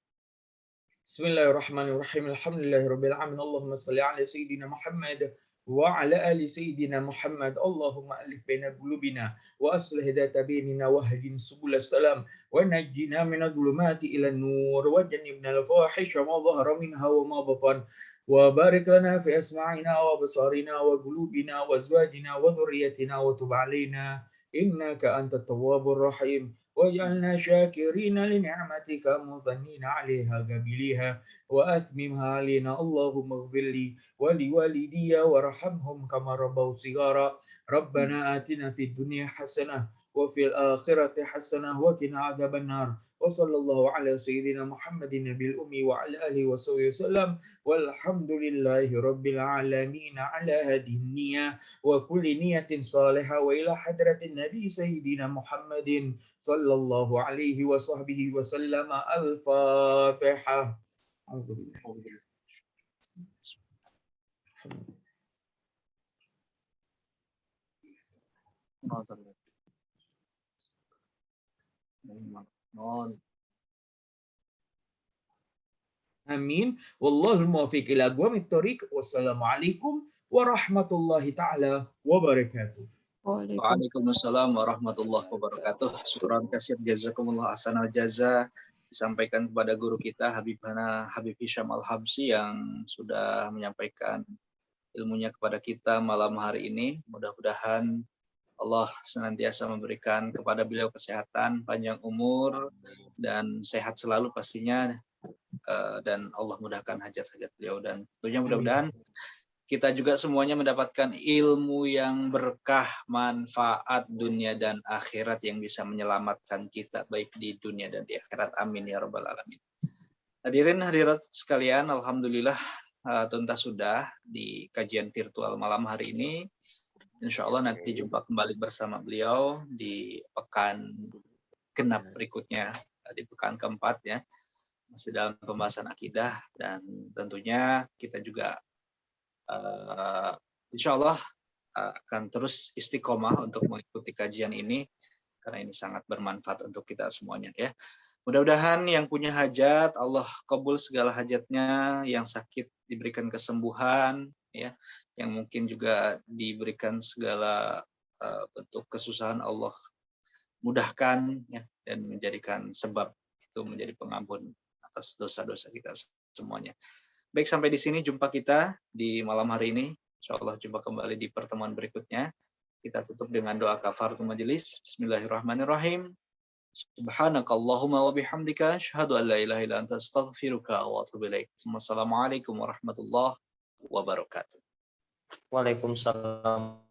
Bismillahirrahmanirrahim. Alhamdulillahirabbil alamin. Allahumma shalli ala sayyidina Muhammad wa ala ali sayyidina Muhammad. Allahumma alif baina qulubina wa aslih dhata bainina wahdina subul salam wa najjina minadh dhulumati ila nur wa jannibna al-fahisha ma dhahara minha wa ma batan wa barik lana fi asma'ina wa basarina wa qulubina wa azwajina wa dhurriyyatina wa tub alaina innaka antat tawwabur rahim. واجعلنا شاكرين لنعمتك مظنين عليها قبلها وأثممها علينا. اللهم اغفر لي ولوالدي وارحمهم كما ربوا صغارا. ربنا آتنا في الدنيا حسنة وفي الآخرة حسنة وقنا عذاب النار. وصلى الله على سيدنا محمد النبي الأمي وعلى آله وصحبه وسلم. والحمد لله رب العالمين على هذه النية وكل نية صالحة. وإلى حضرة النبي سيدنا محمد صلى الله عليه وصحبه وسلم. الفاتحة. أعوذ بالله. Amin. Wallahul muwaffiq ila aqwamit thoriq. Wassalamualaikum warahmatullahi taala wabarakatuh. Waalaikumsalam warahmatullahi wabarakatuh. Syukran kasir, jazakumullah ahsanal jaza disampaikan kepada guru kita Habibana Habib Hisham Al-Habsyi yang sudah menyampaikan ilmunya kepada kita malam hari ini. Mudah-mudahan Allah senantiasa memberikan kepada beliau kesehatan, panjang umur, dan sehat selalu pastinya. Dan Allah mudahkan hajat-hajat beliau. Dan tentunya mudah-mudahan kita juga semuanya mendapatkan ilmu yang berkah, manfaat dunia dan akhirat yang bisa menyelamatkan kita baik di dunia dan di akhirat. Amin ya rabbal alamin. Hadirin hadirat sekalian, alhamdulillah tuntas sudah di kajian virtual malam hari ini. Insya Allah nanti jumpa kembali bersama beliau di pekan genap berikutnya, di pekan keempat ya, masih dalam pembahasan akidah, dan tentunya kita juga insya Allah akan terus istiqomah untuk mengikuti kajian ini karena ini sangat bermanfaat untuk kita semuanya ya. Mudah-mudahan yang punya hajat Allah kabul segala hajatnya, yang sakit diberikan kesembuhan ya, yang mungkin juga diberikan segala bentuk kesusahan Allah mudahkan ya, dan menjadikan sebab itu menjadi pengampun atas dosa-dosa kita semuanya. Baik, sampai di sini jumpa kita di malam hari ini. Insya Allah jumpa kembali di pertemuan berikutnya. Kita tutup dengan doa kafaratul majelis. Bismillahirrahmanirrahim. Subhanakallahumma wa bihamdika asyhadu an la ilaha illa anta astaghfiruka wa atubu ilaik. Wassalamualaikum warahmatullahi wabarakatuh. Waalaikumsalam.